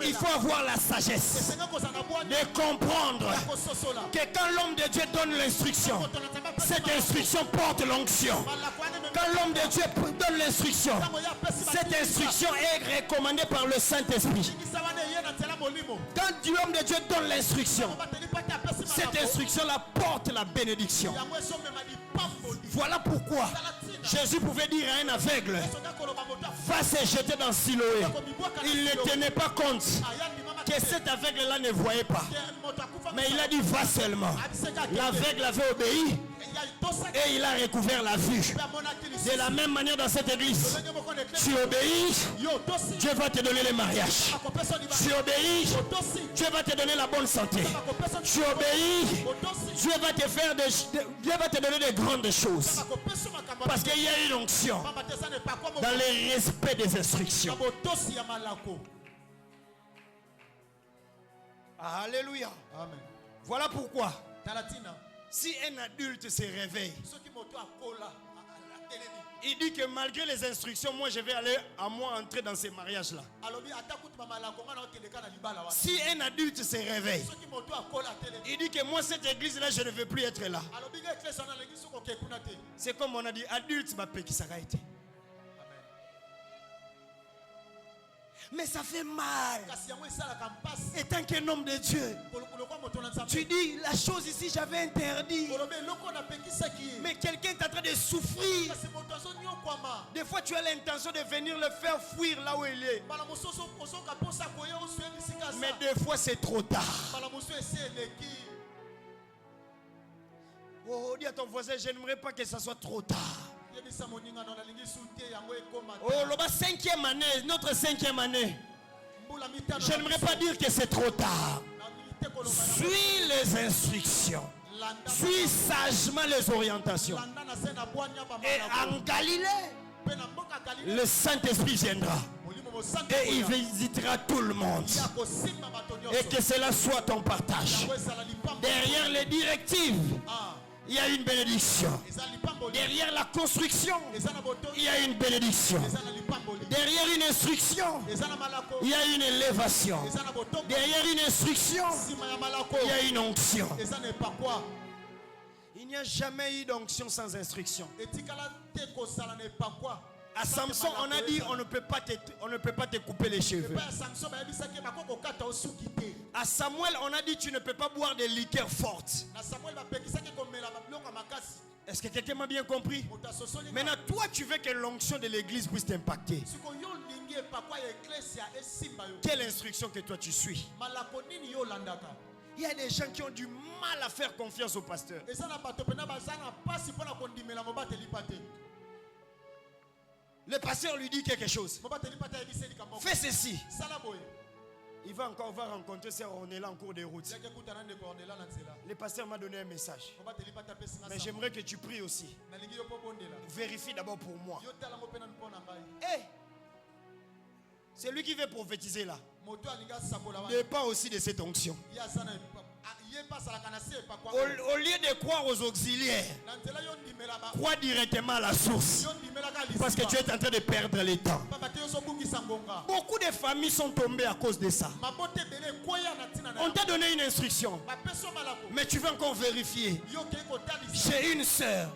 Il faut avoir la sagesse de comprendre que quand l'homme de Dieu donne l'instruction, cette instruction porte l'onction. Quand l'homme de Dieu donne l'instruction, cette instruction est recommandée par le Saint-Esprit. Quand l'homme de Dieu donne l'instruction, cette instruction-là porte la bénédiction. Voilà pourquoi Jésus pouvait dire à un aveugle, va se jeter dans Siloé. Il ne tenait pas compte que cet aveugle-là ne voyait pas. Mais il a dit, va seulement. L'aveugle avait obéi et il a recouvert la vue. De la même manière dans cette église, tu obéis, Dieu va te donner le mariage. Tu obéis, Dieu va te donner la bonne santé. Tu obéis, Dieu va te donner de grandes choses. Parce qu'il y a une onction dans le respect des instructions. Alléluia. Amen. Voilà pourquoi, si un adulte se réveille, il dit que malgré les instructions, moi je vais aller à moi entrer dans ces mariages-là. Si un adulte se réveille, il dit que moi cette église-là, je ne veux plus être là. C'est comme on a dit, adulte m'a qui ça a été. Mais ça fait mal. Étant qu'un homme de Dieu, tu dis la chose ici, j'avais interdit. Mais quelqu'un est en train de souffrir. Des fois, tu as l'intention de venir le faire fuir là où il est. Mais des fois, c'est trop tard. Oh, dis à ton voisin, je n'aimerais pas que ça soit trop tard. Oh, le 5e année, notre 5e année. Je n'aimerais pas dire que c'est trop tard. Suis les instructions. Suis sagement les orientations. Et en Galilée, le Saint-Esprit viendra. Et il visitera tout le monde. Et que cela soit ton partage. Derrière les directives, il y a une bénédiction. Derrière la construction, il y a une bénédiction. Derrière une instruction, il y a une élévation. Derrière une instruction, il y a une onction. Il n'y a jamais eu d'onction sans instruction. À Samson, on a dit on ne peut pas te couper les cheveux. À Samuel, on a dit tu ne peux pas boire des liqueurs fortes. Est-ce que quelqu'un m'a bien compris? Maintenant, toi, tu veux que l'onction de l'église puisse t'impacter. Quelle instruction que toi tu suis? Il y a des gens qui ont du mal à faire confiance au pasteur. Le pasteur lui dit quelque chose. Fais ceci. Il va encore rencontrer Sœur Ornella en cours de route. Le pasteur m'a donné un message. Mais j'aimerais que tu pries aussi. Vérifie d'abord pour moi. Hey, c'est lui qui veut prophétiser là. Ne pas aussi de cette onction. Au lieu de croire aux auxiliaires, crois directement à la source. Parce que tu es en train de perdre le temps. Beaucoup de familles sont tombées à cause de ça. On t'a donné une instruction, mais tu veux encore vérifier. J'ai une sœur,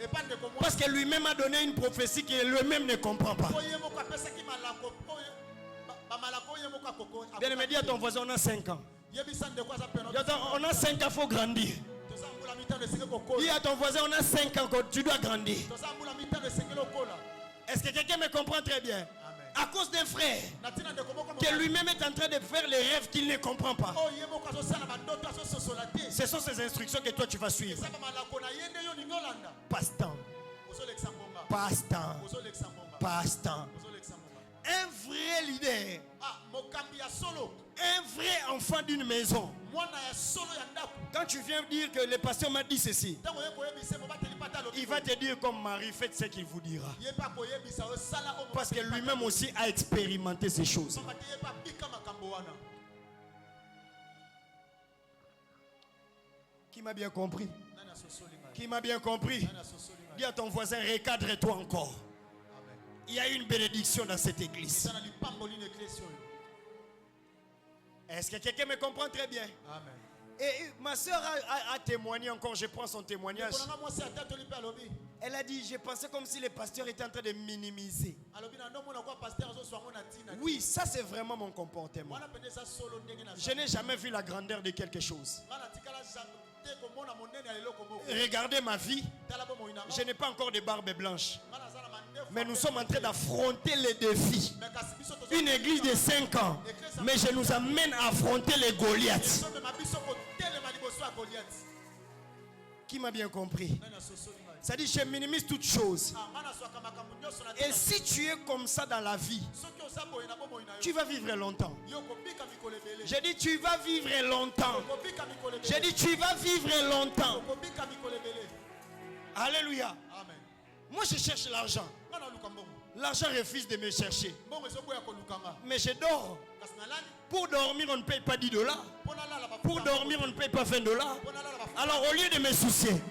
parce que lui-même a donné une prophétie que lui-même ne comprend pas. Bien aimé, dis à ton voisin, on a 5 ans. On a 5 ans, il faut grandir. Dis à ton voisin, on a 5 ans, tu dois grandir. Est-ce que quelqu'un me comprend très bien? À cause d'un frère qui lui-même est en train de faire les rêves qu'il ne comprend pas. Ce sont ces instructions que toi tu vas suivre. Passe-temps. Passe-temps. Passe-temps. Un vrai leader, un vrai enfant d'une maison. Quand tu viens dire que le pasteur m'a dit ceci, il va te dire comme Marie, faites ce qu'il vous dira. Parce que lui-même aussi a expérimenté ces choses. Qui m'a bien compris? Qui m'a bien compris? Dis à ton voisin, recadre-toi encore. Il y a une bénédiction dans cette église. Est-ce que quelqu'un me comprend très bien? Amen. Et ma soeur a témoigné encore, je prends son témoignage. Elle a dit, j'ai pensé comme si le pasteur était en train de minimiser. Oui, ça c'est vraiment mon comportement. Je n'ai jamais vu la grandeur de quelque chose. Regardez ma vie, je n'ai pas encore de barbe blanche. Mais nous sommes en train d'affronter les défis. Une église de 5 ans, mais je nous amène à affronter les Goliaths. Qui m'a bien compris? Ça dit, je minimise toutes choses. Et si tu es comme ça dans la vie, tu vas vivre longtemps. J'ai dit, tu vas vivre longtemps. J'ai dit, tu vas vivre longtemps. Alléluia. Moi, je cherche l'argent. L'argent refuse de me chercher. Mais je dors. Pour dormir, on ne paye pas $10. Pour dormir, on ne paye pas $20. Alors, au lieu de me soucier,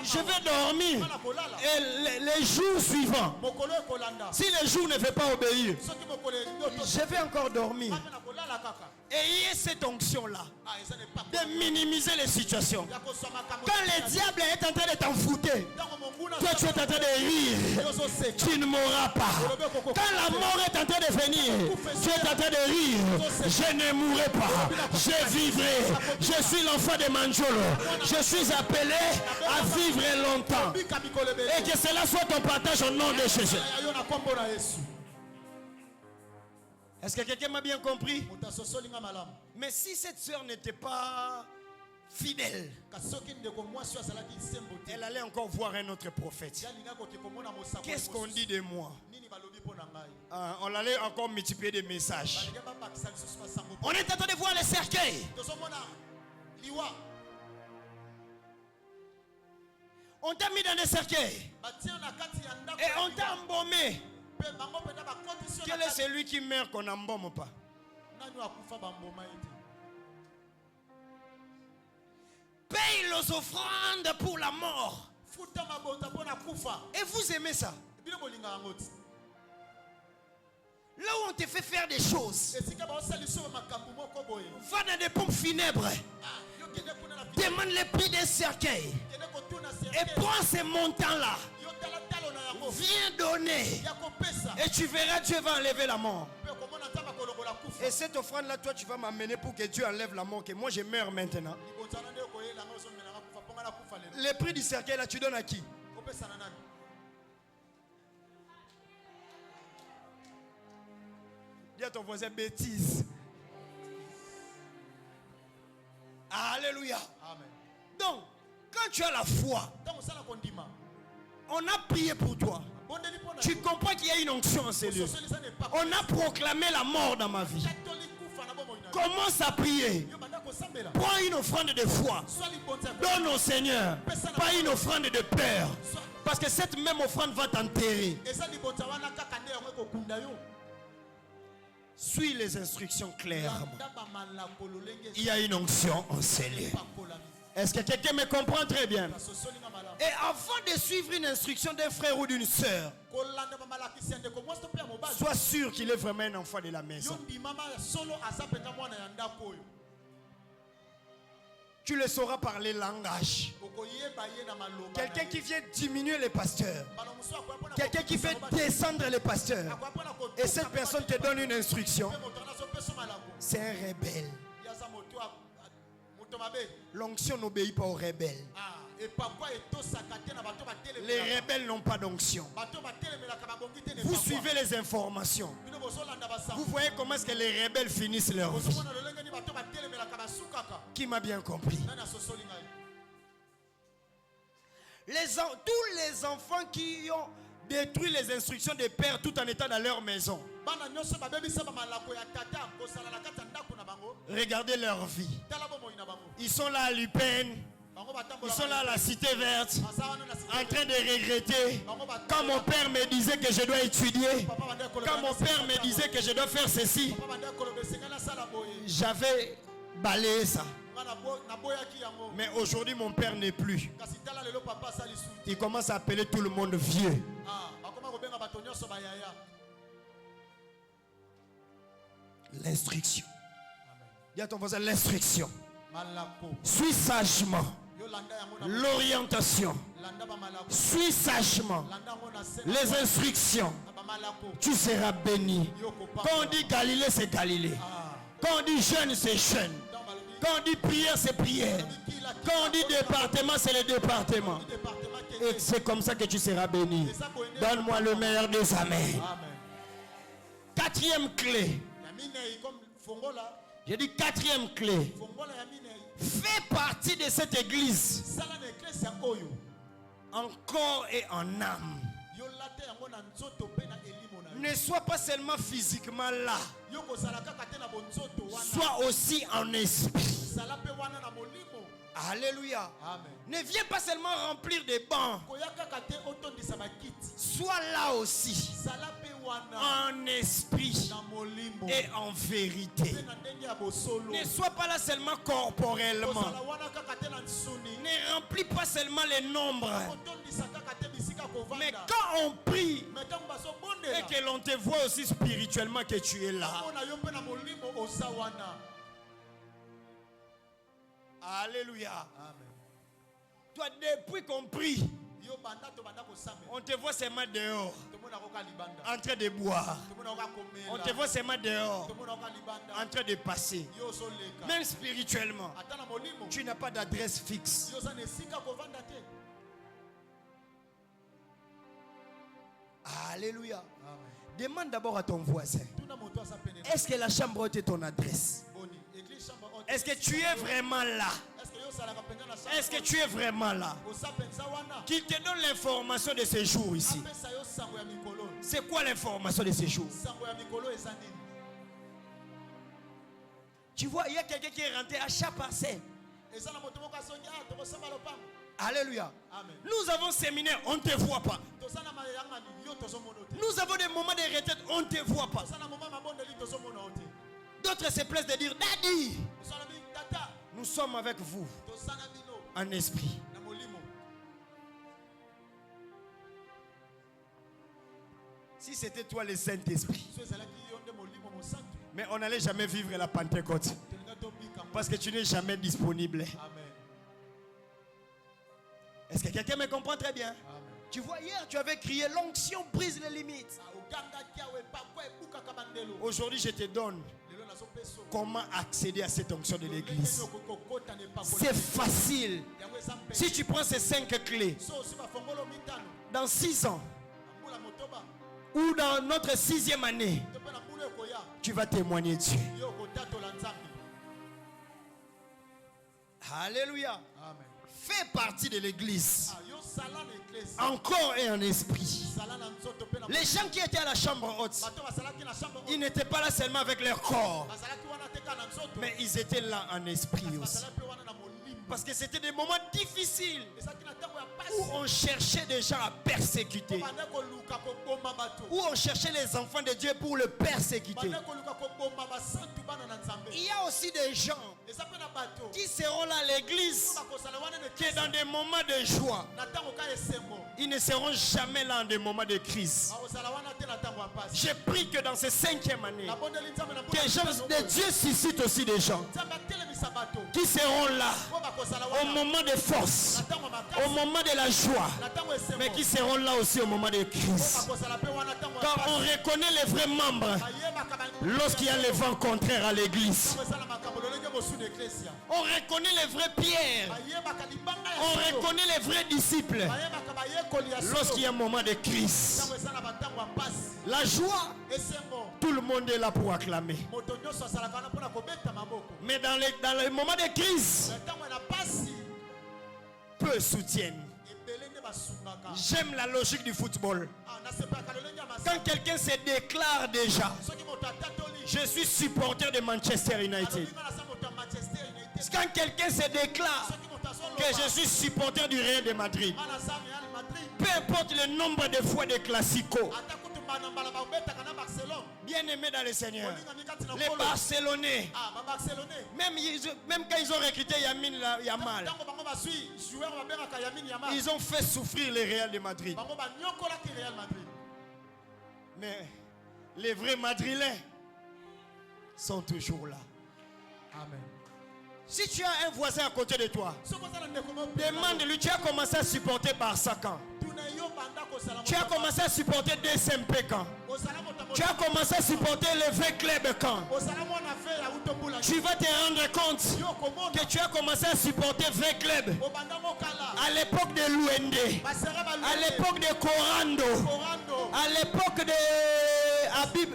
je vais dormir. Et les jours suivants, si les jours ne veulent pas obéir, je vais encore dormir. ayez cette onction-là de minimiser les situations. Quand le diable est en train de t'envoûter, toi tu es en train de rire, tu ne mourras pas. Quand la mort est en train de venir, tu es en train de rire, je ne mourrai pas, je vivrai. Je suis l'enfant de Manjolo, je suis appelé à vivre longtemps. Et que cela soit ton partage au nom de Jésus. Est-ce que quelqu'un m'a bien compris? Mais si cette soeur n'était pas fidèle, elle allait encore voir un autre prophète. Qu'est-ce qu'on dit de moi? On allait encore multiplier des messages. On est en train de voir les cercueils. On t'a mis dans des cercueils et on t'a embaumé. Quel est celui qui meurt qu'on n'embaume pas? Paye les offrandes pour la mort. Et vous aimez ça? Là où on te fait faire des choses, va dans des pompes funèbres, demande les prix des cercueils et prends ces montants-là. Viens donner et tu verras, Dieu va enlever la mort. Et cette offrande-là, toi, tu vas m'amener pour que Dieu enlève la mort, que moi je meurs maintenant. Les prix du cercueil, là, tu donnes à qui? Dis à ton voisin bêtise. Alléluia. Amen. Donc, quand tu as la foi, on a prié pour toi. Tu comprends qu'il y a une onction en ces lieux. On a proclamé la mort dans ma vie. Commence à prier. Prends une offrande de foi. Donne au Seigneur. Pas une offrande de peur. Parce que cette même offrande va t'enterrer. Suis les instructions clairement. Il y a une onction en ces lieux. Est-ce que quelqu'un me comprend très bien? Et avant de suivre une instruction d'un frère ou d'une sœur, sois sûr qu'il est vraiment un enfant de la maison. Tu le sauras par les langages. Quelqu'un qui vient diminuer les pasteurs. Quelqu'un qui fait descendre les pasteurs. Et cette personne te donne une instruction. C'est un rebelle. L'onction n'obéit pas aux rebelles. Les rebelles n'ont pas d'onction. Vous suivez les informations. Vous voyez comment est-ce que les rebelles finissent leur vie. Qui m'a bien compris? Tous les enfants qui ont détruit les instructions des pères tout en étant dans leur maison. Regardez leur vie. Ils sont là à l'UPEN. Ils sont là à la Cité Verte, en train de regretter. Quand mon père me disait que je dois étudier, quand mon père me disait que je dois faire ceci, j'avais balayé ça. Mais aujourd'hui, mon père n'est plus. Il commence à appeler tout le monde vieux. L'instruction. Dis à ton voisin l'instruction. Suis sagement l'orientation. Suis sagement les instructions. Tu seras béni. Quand on dit Galilée, c'est Galilée. Quand on dit jeûne, c'est jeûne. Quand on dit prière, c'est prière. Quand on dit département, c'est le département. Et c'est comme ça que tu seras béni. Donne-moi le meilleur des amens. Quatrième clé. J'ai dit quatrième clé. Fais partie de cette église en corps et en âme. Ne sois pas seulement physiquement là, sois aussi en esprit. Alléluia. Amen. Ne viens pas seulement remplir des bancs. Sois là aussi. En esprit et en vérité. Ne sois pas là seulement corporellement. Ne remplis pas seulement les nombres. Mais quand on prie et que l'on te voit aussi spirituellement que tu es là. Alléluia. Amen. Toi, depuis qu'on prie, on te voit seulement dehors, en train de boire. On te voit seulement dehors, en train de passer. Même spirituellement, tu n'as pas d'adresse fixe. Alléluia. Amen. Demande d'abord à ton voisin. Est-ce que la chambre haute est ton adresse? Est-ce que tu es vraiment là? Est-ce que tu es vraiment là? Qu'il te donne l'information de ce jour ici. C'est quoi l'information de ce jour? Tu vois, il y a quelqu'un qui est rentré à chaque parcelle. Alléluia. Amen. Nous avons séminaire, on ne te voit pas. Nous avons des moments de retraite, on ne te voit pas. D'autres se plaisent de dire, Daddy, nous sommes avec vous en esprit. Si c'était toi le Saint-Esprit, mais on n'allait jamais vivre la Pentecôte parce que tu n'es jamais disponible. Amen. Est-ce que quelqu'un me comprend très bien? Amen. Tu vois, hier tu avais crié, l'onction brise les limites. Aujourd'hui je te donne comment accéder à cette onction de l'église. C'est facile. Si tu prends ces 5 clés, dans 6 ans, ou dans notre 6e année, tu vas témoigner Dieu. Alléluia. Amen. Fais partie de l'église. Encore et en esprit. Les gens qui étaient à la chambre haute, ils n'étaient pas là seulement avec leur corps, mais ils étaient là en esprit aussi. Parce que c'était des moments difficiles où on cherchait des gens à persécuter, où on cherchait les enfants de Dieu pour le persécuter. Il y a aussi des gens qui seront là à l'église, qui dans des moments de joie, ils ne seront jamais là en des moments de crise. J'ai pris que dans ces 5e année, que les gens de Dieu suscitent aussi des gens qui seront là au moment de force, au moment de la joie, mais qui seront là aussi au moment de crise. Car on reconnaît les vrais membres lorsqu'il y a le vent contraire à l'église. On reconnaît les vrais pierres. On reconnaît les vrais disciples lorsqu'il y a un moment de crise. La joie, tout le monde est là pour acclamer. Mais dans les moments de crise, peu soutiennent. J'aime la logique du football. Quand quelqu'un se déclare déjà, je suis supporter de Manchester United. Quand quelqu'un se déclare que je suis supporter du Real de Madrid, peu importe le nombre de fois de classico, bien aimé dans le Seigneur, les Barcelonais, même quand ils ont recruté Yamal, ils ont fait souffrir le Real de Madrid. Mais les vrais Madrilènes sont toujours là. Amen. Si tu as un voisin à côté de toi, demande-lui, tu as commencé à supporter Barça quand? Tu as commencé à supporter DSMP quand? Tu as commencé à supporter le V-Club quand? Tu vas te rendre compte que tu as commencé à supporter V-Club à l'époque de l'UND, à l'époque de Corando, à l'époque de Habib,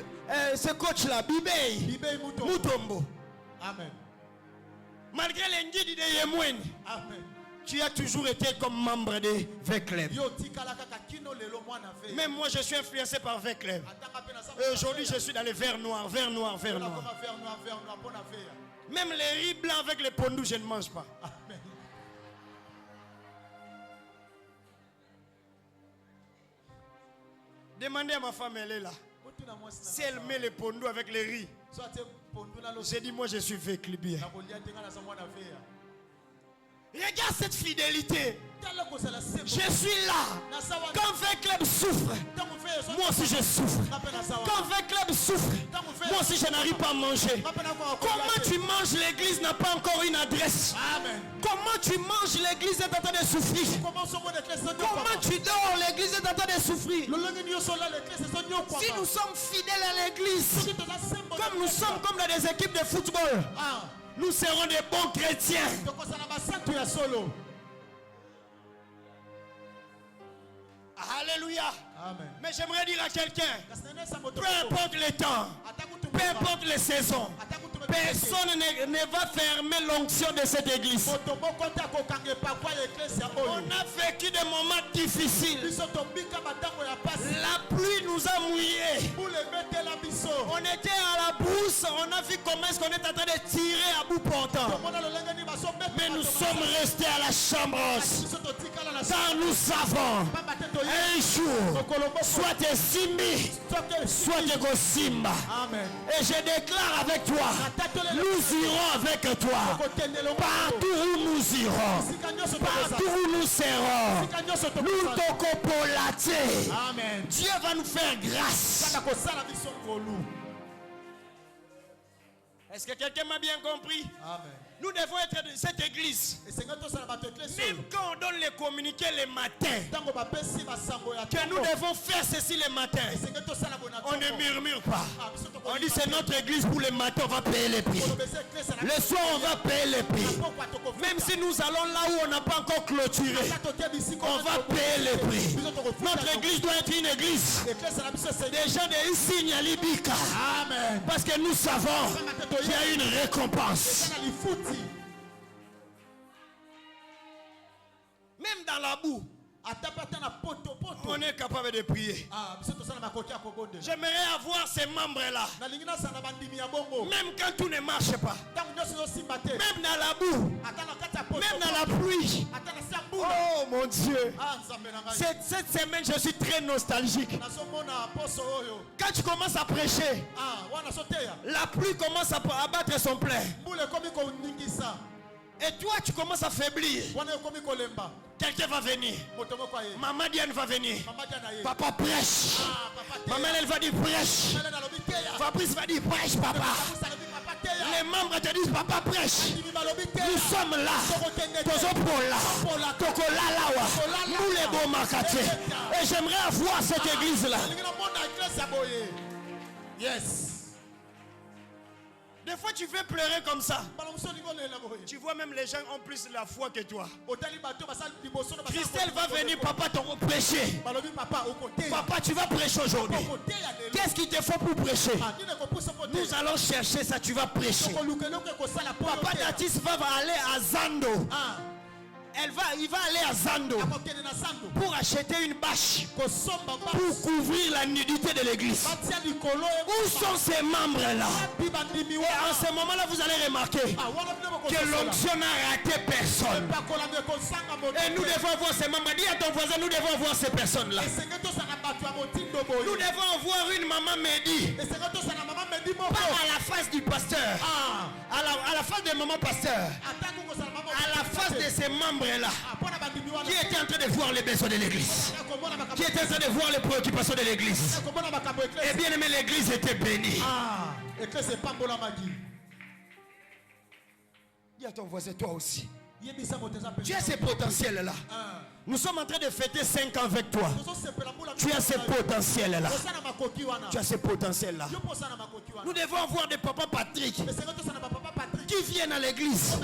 ce coach-là, Bibey Mutombo. Amen. Malgré l'indie de Yemwen, Amen. tu as toujours été comme membre de V-Club. Même moi, je suis influencé par V-Club. Et aujourd'hui, je suis dans les verts noirs, verts noirs, verts noirs. Même les riz blancs avec les pondous, je ne mange pas. Amen. Demandez à ma femme, elle est là. Si elle met les pondos avec les riz, j'ai dit, moi je suis vécu bien. Regarde cette fidélité. Je suis là. Quand 20 clubs souffrent, moi aussi je souffre. Quand 20 clubs souffrent, moi aussi je n'arrive pas à manger. Comment tu manges, l'église n'a pas encore une adresse. Comment tu manges, l'église est en train de souffrir. Comment tu dors, l'église est en train de souffrir. Si nous sommes fidèles à l'église, comme nous sommes comme dans des équipes de football, nous serons des bons chrétiens. Alléluia. Amen. Mais j'aimerais dire à quelqu'un, peu importe les temps, peu importe les saisons, personne ne va fermer l'onction de cette église. On a vécu des moments difficiles. La pluie nous a mouillés. On était à la brousse, on a vu comment est-ce qu'on est en train de tirer à bout portant. Mais nous sommes restés à la chambre car nous savons un jour, soit tu Simbi, soit tu Simba. Et je déclare avec toi, nous irons avec toi. Partout où nous irons, partout où nous serons, nous tokopolaté. Dieu va nous faire grâce. Est-ce que quelqu'un m'a bien compris? Amen. Nous devons être de cette église. Même quand on donne les communiqués les matins, que nous devons faire ceci les matins, on ne murmure pas. On dit c'est notre église pour les matins, on va payer les prix. Le soir, on va payer les prix. Même si nous allons là où on n'a pas encore clôturé, on va payer les prix. Notre église doit être une église des gens de Insigne à Libika. Parce que nous savons qu'il y a une récompense. Même dans la boue, on est capable de prier. J'aimerais avoir ces membres-là. Même quand tout ne marche pas. Même dans la boue. Même dans la pluie. Oh mon Dieu. Cette semaine, je suis très nostalgique. Quand tu commences à prêcher, la pluie commence à battre son plein. Et toi, tu commences à faiblir. Quelqu'un va venir. Maman Diane va venir. Papa prêche. Maman elle va dire prêche. Fabrice va dire prêche papa. Les membres te disent papa prêche. Nous sommes là. Et j'aimerais avoir cette église là. Yes. Des fois tu veux pleurer comme ça. Tu vois même les gens ont plus la foi que toi. Christelle va venir, papa t'en prêcher. Papa tu vas prêcher aujourd'hui. Qu'est-ce qu'il te faut pour prêcher? Nous allons chercher ça, tu vas prêcher. Papa Datis va aller à Zando. Il va aller à Zando pour acheter une bâche pour couvrir la nudité de l'église. Où sont ces membres-là? Et en ce moment-là, vous allez remarquer que l'onction n'a raté personne. Et nous devons voir ces membres. Dis à ton voisin, nous devons voir ces personnes-là. Nous devons voir une maman Mehdi. Pas à la face du pasteur. À la face de maman pasteur. À la face de ces membres-là qui étaient en train de voir les besoins de l'église, qui étaient en train de voir les préoccupations de l'église. Et bien aimé, l'église était bénie. Dis à ton voisin, toi aussi, tu as ces potentiels-là. Nous sommes en train de fêter 5 ans avec toi. Tu as ces potentiels-là. Tu as ces potentiels-là. Nous devons avoir des papas Patrick qui viennent à l'église.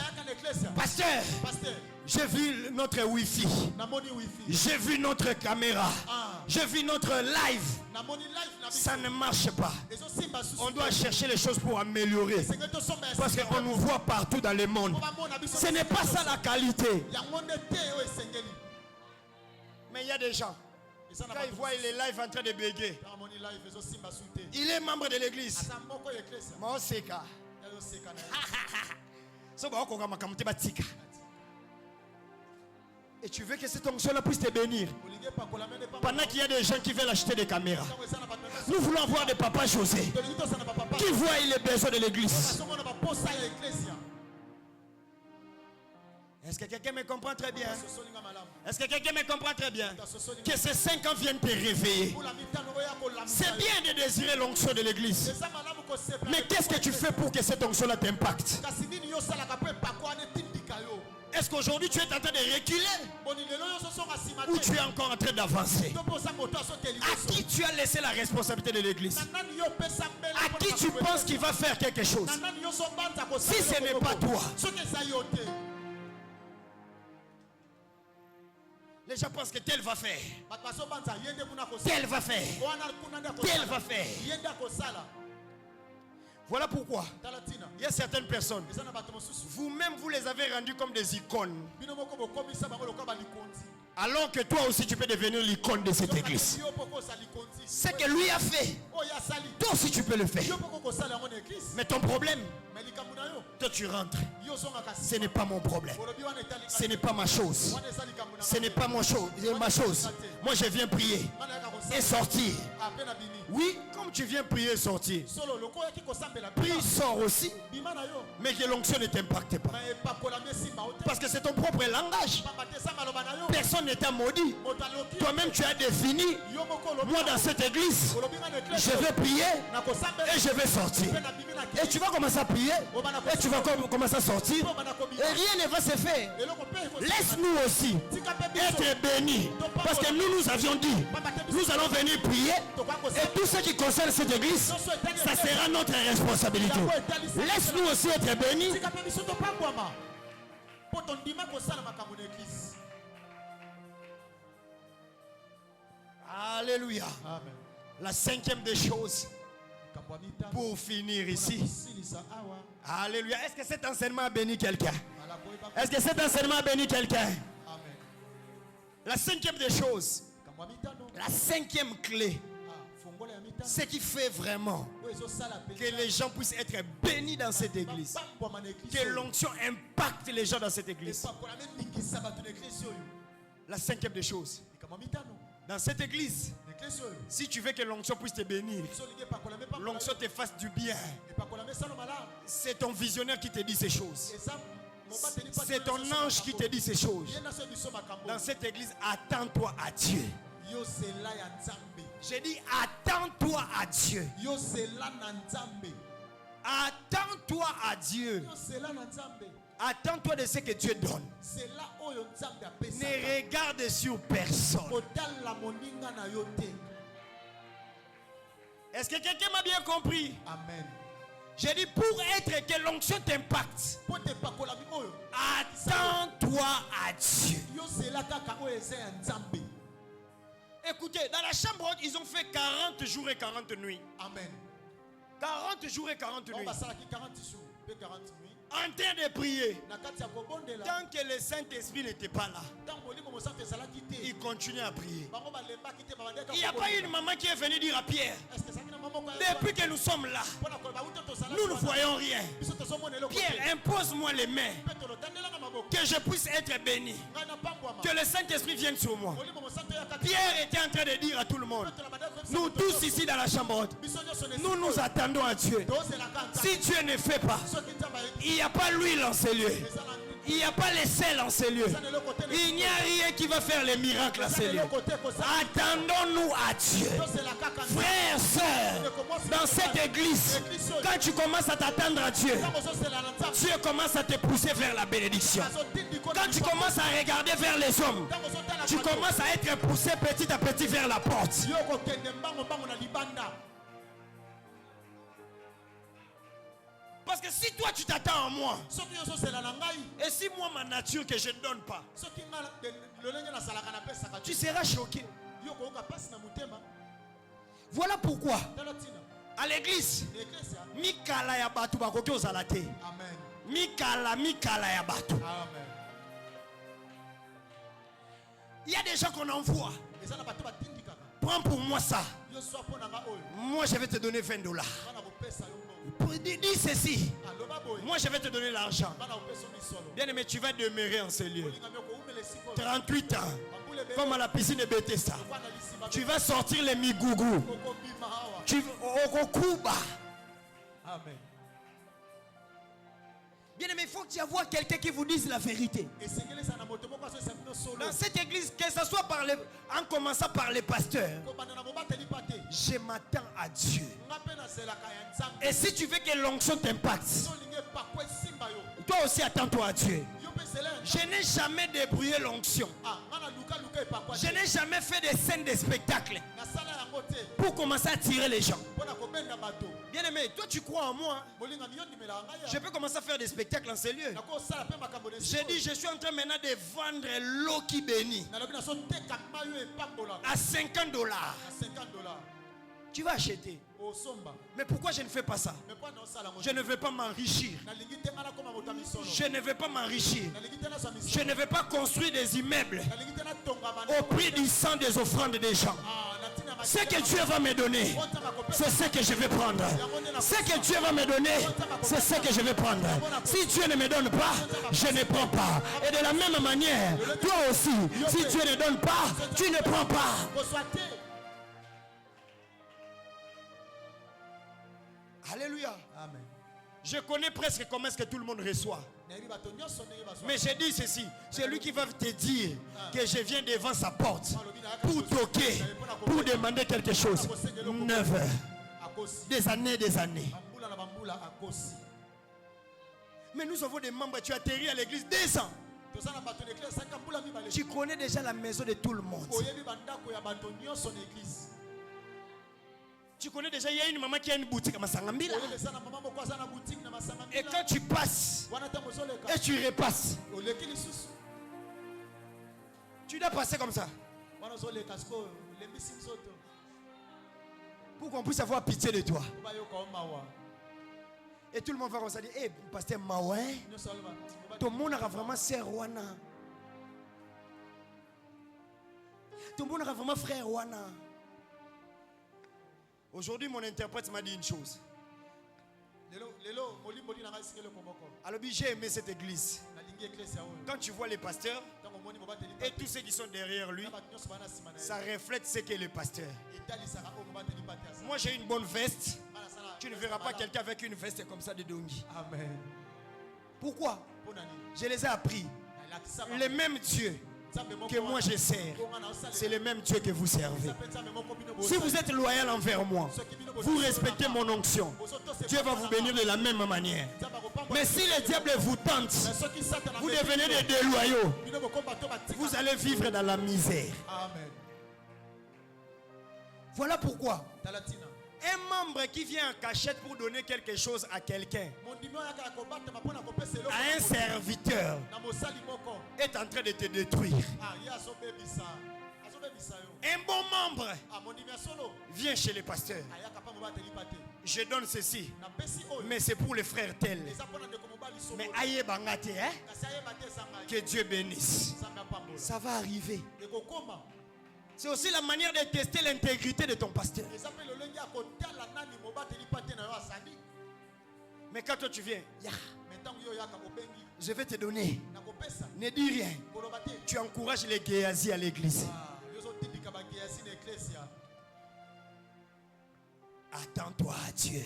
Pasteur, j'ai vu notre Wi-Fi. J'ai vu notre caméra. J'ai vu notre live. Ça ne marche pas. On doit chercher les choses pour améliorer. Parce qu'on nous voit partout dans le monde. Ce n'est pas ça la qualité. Mais il y a des gens, quand ils voient les lives en train de bégayer, il est membre de l'église. Et tu veux que cette onction-là puisse te bénir. Pendant qu'il y a des gens qui veulent acheter des caméras. Nous voulons avoir des papas José qui voient les besoins de l'église. Est-ce que quelqu'un me comprend très bien? Est-ce que quelqu'un me comprend très bien? Que ces 5 ans viennent te réveiller. C'est bien de désirer l'onction de l'église. Mais qu'est-ce que tu fais pour que cette onction-là t'impacte? Est-ce qu'aujourd'hui tu es en train de reculer? Ou tu es encore en train d'avancer? À qui tu as laissé la responsabilité de l'église? À qui tu penses qu'il va faire quelque chose? Si ce n'est pas toi. Les gens pensent que tel va faire. Tel va faire. Tel va faire. Voilà pourquoi il y a certaines personnes, vous-même vous les avez rendus comme des icônes. Alors que toi aussi tu peux devenir l'icône de cette église. Ce que lui a fait, toi aussi tu peux le faire. Mais ton problème, toi tu rentres. Ce n'est pas mon problème. Ce n'est pas ma chose. Ce n'est pas ma chose. Moi je viens prier et sortir. Oui, comme tu viens prier et sortir, prie, sort aussi. Mais que l'onction ne t'impacte pas. Parce que c'est ton propre langage. Personne n'est maudit. Toi-même tu as défini. Moi dans cette église, je vais prier et je vais sortir. Et tu vas commencer à prier et tu vas commencer à sortir. Et rien ne va se faire. Laisse-nous aussi être bénis. Parce que nous avions dit, nous allons venir prier. Et tout ce qui concerne cette église, ça sera notre responsabilité. Laisse-nous aussi être bénis. Alléluia. Amen. La 5e des choses pour finir ici. Alléluia. Est-ce que cet enseignement a béni quelqu'un? Est-ce que cet enseignement a béni quelqu'un? La 5e des choses, la 5e clé, ce qui fait vraiment que les gens puissent être bénis dans cette église, que l'onction impacte les gens dans cette église. La 5e des choses, dans cette église, si tu veux que l'onction puisse te bénir, l'onction te fasse du bien, c'est ton visionnaire qui te dit ces choses. C'est ton ange qui te dit ces choses. Dans cette église, attends-toi à Dieu. J'ai dit attends-toi à Dieu. Attends-toi à Dieu. Attends-toi de ce que Dieu donne. Ne regarde sur personne. Est-ce que quelqu'un m'a bien compris? Amen. J'ai dit pour être que l'onction t'impacte, attends-toi à Dieu. Écoutez, dans la chambre haute, ils ont fait 40 jours et 40 nuits. Amen. 40 jours et 40 nuits. En train de prier. Tant que le Saint-Esprit n'était pas là, il continuait à prier. Il n'y a pas une maman qui est venue dire à Pierre, depuis que nous sommes là, nous ne voyons rien. Pierre, impose-moi les mains, que je puisse être béni, que le Saint-Esprit vienne sur moi. Pierre était en train de dire à tout le monde, nous tous ici dans la chambre haute, nous nous attendons à Dieu. Si Dieu ne fait pas, il n'y a pas l'huile en ces lieux. Il n'y a pas les sels en ces lieux. Il n'y a rien qui va faire les miracles en ces lieux. Attendons-nous à Dieu. Frères, sœurs, dans cette église, quand tu commences à t'attendre à Dieu, Dieu commence à te pousser vers la bénédiction. Quand tu commences à regarder vers les hommes, tu commences à être poussé petit à petit vers la porte. Parce que si toi tu t'attends à moi, et si moi ma nature que je ne donne pas, tu seras choqué. Voilà pourquoi à l'église, Mikala ya batu bakoki ozala te. Mikala ya batu. Il y a des gens qu'on envoie. Prends pour moi ça. Moi je vais te donner $20. Dis ceci. Moi je vais te donner l'argent. Bien aimé, tu vas demeurer en ce lieu. 38 ans, comme à la piscine de Bethesda. Tu vas sortir les migougou. Tu vas Kuba. Amen. Bien aimé, il faut qu'il y ait quelqu'un qui vous dise la vérité. Dans cette église, que ce soit en commençant par les pasteurs, je m'attends à Dieu. Et si tu veux que l'onction t'impacte, toi aussi attends-toi à Dieu. Je n'ai jamais débrouillé l'onction. Je n'ai jamais fait des scènes de spectacle pour commencer à tirer les gens. Bien aimé, toi tu crois en moi. Je peux commencer à faire des spectacles en ces lieux. J'ai dit, je suis en train maintenant de vendre l'eau qui bénit à $50. Tu vas acheter. Mais pourquoi je ne fais pas ça? Je ne veux pas m'enrichir. Je ne veux pas m'enrichir. Je ne veux pas construire des immeubles au prix du sang des offrandes des gens. Ce que Dieu va me donner, c'est ce que je vais prendre. Ce que Dieu va me donner, c'est ce que je vais prendre. Si Dieu ne me donne pas, je ne prends pas. Et de la même manière, toi aussi, si Dieu ne donne pas, tu ne prends pas. Alléluia. Amen. Je connais presque comment est-ce que tout le monde reçoit. Mais j'ai dit ceci, c'est lui qui va te dire que je viens devant sa porte pour toquer, pour demander quelque chose. 9 heures. Des années. Mais nous avons des membres, tu atterris à l'église 2 ans. Tu connais déjà la maison de tout le monde. Tu connais déjà, il y a une maman qui a une boutique à Masangambila. Et quand tu passes et tu repasses, tu dois passer comme ça. Pour qu'on puisse avoir pitié de toi. Et tout le monde va comme ça dire, hey, pasteur Maouin, tout le monde a vraiment sœur Wana. Tout le monde a vraiment frère Wana. Aujourd'hui, mon interprète m'a dit une chose. Alors, j'ai aimé cette église. Quand tu vois les pasteurs et tous ceux qui sont derrière lui, ça reflète ce qu'est le pasteur. Moi, j'ai une bonne veste. Tu ne verras pas quelqu'un avec une veste comme ça de Dongi. Amen. Pourquoi? Je les ai appris. Le même Dieu que moi je sers, c'est le même Dieu que vous servez. Si vous êtes loyal envers moi, vous respectez mon onction, Dieu va vous bénir de la même manière. Mais si le diable vous tente, vous devenez des déloyaux, vous allez vivre dans la misère. Amen. Voilà pourquoi un membre qui vient en cachette pour donner quelque chose à quelqu'un, à un serviteur, est en train de te détruire. Un bon membre vient chez les pasteurs. Je donne ceci, mais c'est pour les frères tels. Mais aïe bangate, que Dieu bénisse. Ça va arriver. C'est aussi la manière de tester l'intégrité de ton pasteur. Mais quand toi tu viens, je vais te donner. Ne dis rien. Tu encourages les Géasi à l'église. Attends-toi à Dieu.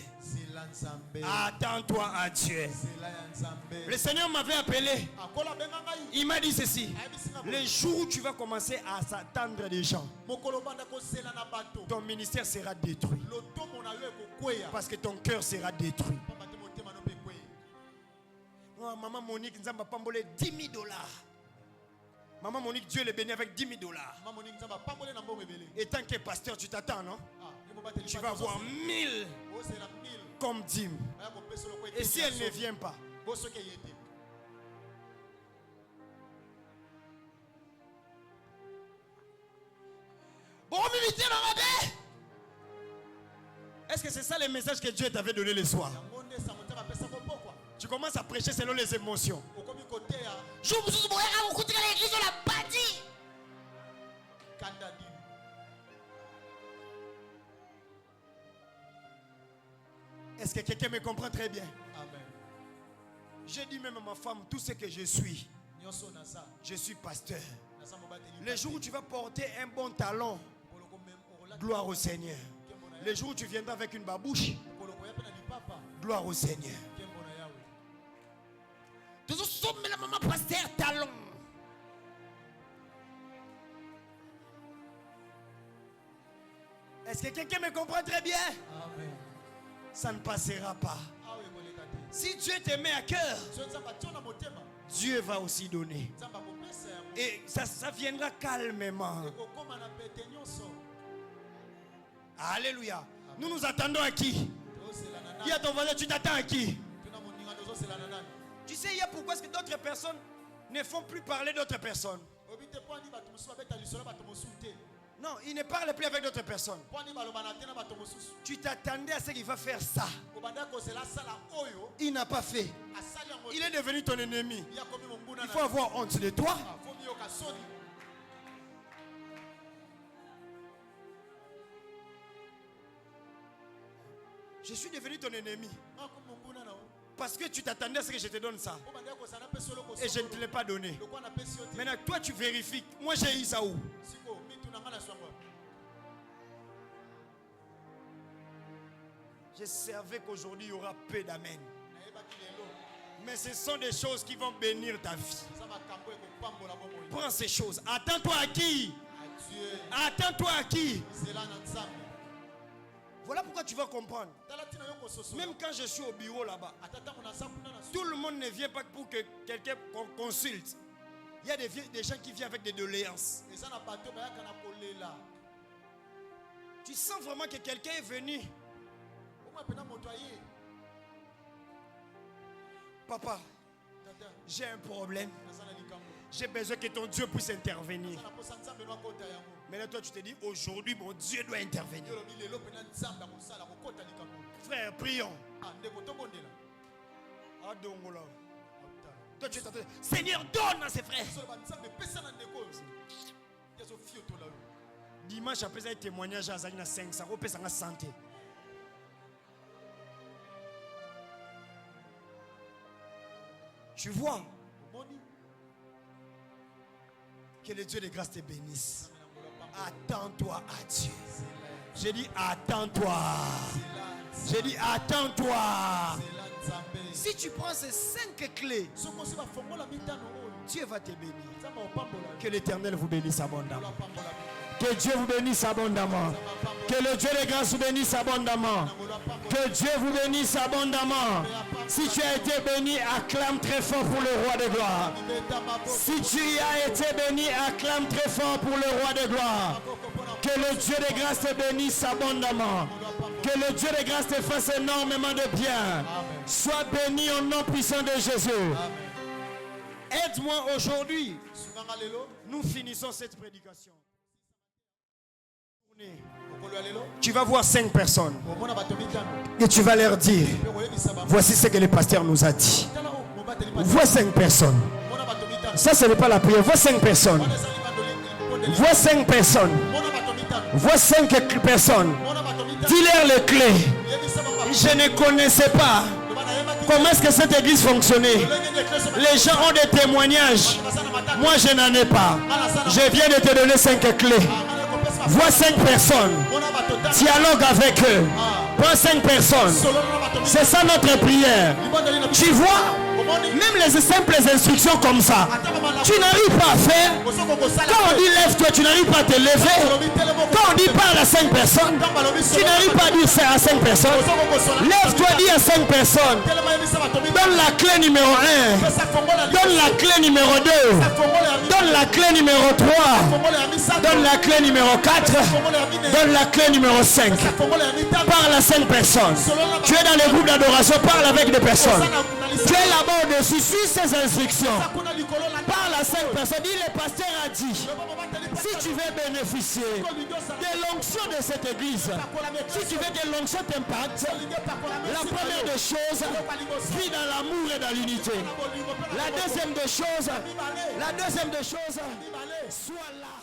Attends-toi à Dieu. Le Seigneur m'avait appelé. Il m'a dit ceci. Le jour où tu vas commencer à s'attendre des gens, ton ministère sera détruit. Parce que ton cœur sera détruit. Oh, maman Monique, nous avons pambolé $10,000. Maman Monique, Dieu le bénit avec $10,000. Et tant que pasteur, tu t'attends, non? Tu vas avoir 1000 comme dîme. Et si elle ne vient pas, est-ce que c'est ça le message que Dieu t'avait donné le soir? Tu commences à prêcher selon les émotions. Est-ce que quelqu'un me comprend très bien? Amen. J'ai dit même à ma femme, tout ce que je suis, Je suis pasteur. Le jour où tu vas porter un bon talon, gloire au Seigneur. Le jour où tu viendras avec une babouche, gloire au Seigneur. Toujours sommes la maman pasteur talon. Est-ce que quelqu'un me comprend très bien? Amen. Ça ne passera pas. Si Dieu te met à cœur, Dieu va aussi donner. Et ça viendra calmement. Alléluia. Nous nous attendons à qui? Dis à ton voisin, tu t'attends à qui? Tu sais, il y a pourquoi est-ce que d'autres personnes ne font plus parler d'autres personnes. Non, il ne parle plus avec d'autres personnes. Tu t'attendais à ce qu'il va faire ça. Il n'a pas fait. Il est devenu ton ennemi. Il faut avoir honte de toi. Je suis devenu ton ennemi. Parce que tu t'attendais à ce que je te donne ça. Et je ne te l'ai pas donné. Maintenant, toi, tu vérifies. Moi, j'ai eu ça où? Je savais qu'aujourd'hui, il y aura peu d'amen. Mais ce sont des choses qui vont bénir ta vie. Prends ces choses. Attends-toi à qui? Attends-toi à qui? Voilà pourquoi tu vas comprendre. Même quand je suis au bureau là-bas, tout le monde ne vient pas pour que quelqu'un consulte. Il y a des gens qui viennent avec des doléances. Tu sens vraiment que quelqu'un est venu. Papa, j'ai un problème. J'ai besoin que ton Dieu puisse intervenir. Mais là, toi, tu te dis, aujourd'hui, mon Dieu doit intervenir. Frère, prions. Toi, tu t'attends. Seigneur, donne à ses frères. Dimanche, après un témoignage à Zalina 500, on peut s'en santé. Tu vois, que le Dieu de grâce te bénisse. Attends-toi à Dieu. J'ai dit attends-toi. J'ai dit attends-toi. Si tu prends ces 5 clés, Dieu va te bénir. Que l'Éternel vous bénisse abondamment. Que Dieu vous bénisse abondamment. Que le Dieu de grâce vous bénisse abondamment. Que Dieu vous bénisse abondamment. Si tu as été béni, acclame très fort pour le roi de gloire. Si tu as été béni, acclame très fort pour le roi de gloire. Que le Dieu de grâce te bénisse abondamment. Que le Dieu de grâce te fasse énormément de bien. Sois béni au nom puissant de Jésus. Aide-moi aujourd'hui. Nous finissons cette prédication. Tu vas voir 5 personnes et tu vas leur dire, voici ce que le pasteur nous a dit. Vois 5 personnes. Ça, ce n'est pas la prière. Vois 5 personnes. Vois 5 personnes. Vois 5 personnes. Dis-leur les clés. Je ne connaissais pas comment est-ce que cette église fonctionnait. Les gens ont des témoignages. Moi, je n'en ai pas. Je viens de te donner 5 clés. Vois 5 personnes. Dialogue avec eux. Prends 5 personnes. C'est ça notre prière. Tu vois, même les simples instructions comme ça, tu n'arrives pas à faire. Quand on dit lève-toi, tu n'arrives pas à te lever. Quand on dit parle à 5 personnes, tu n'arrives pas à dire ça à 5 personnes. Lève-toi, dis à 5 personnes. Donne la clé numéro 1. Donne la clé numéro 2. Donne la clé numéro 3. Donne la clé numéro 4. Donne la clé numéro 5. Parle à 5 personnes. Tu es dans les groupes d'adoration, parle avec des personnes. Tu es là-bas au-dessus, suis ces instructions. Parle à 5 personnes. Dis, le pasteur a dit, si tu veux bénéficier de l'onction de cette église, si tu veux que l'onction t'impacte, la première des choses, vis dans l'amour et dans l'unité. La deuxième des choses, sois là.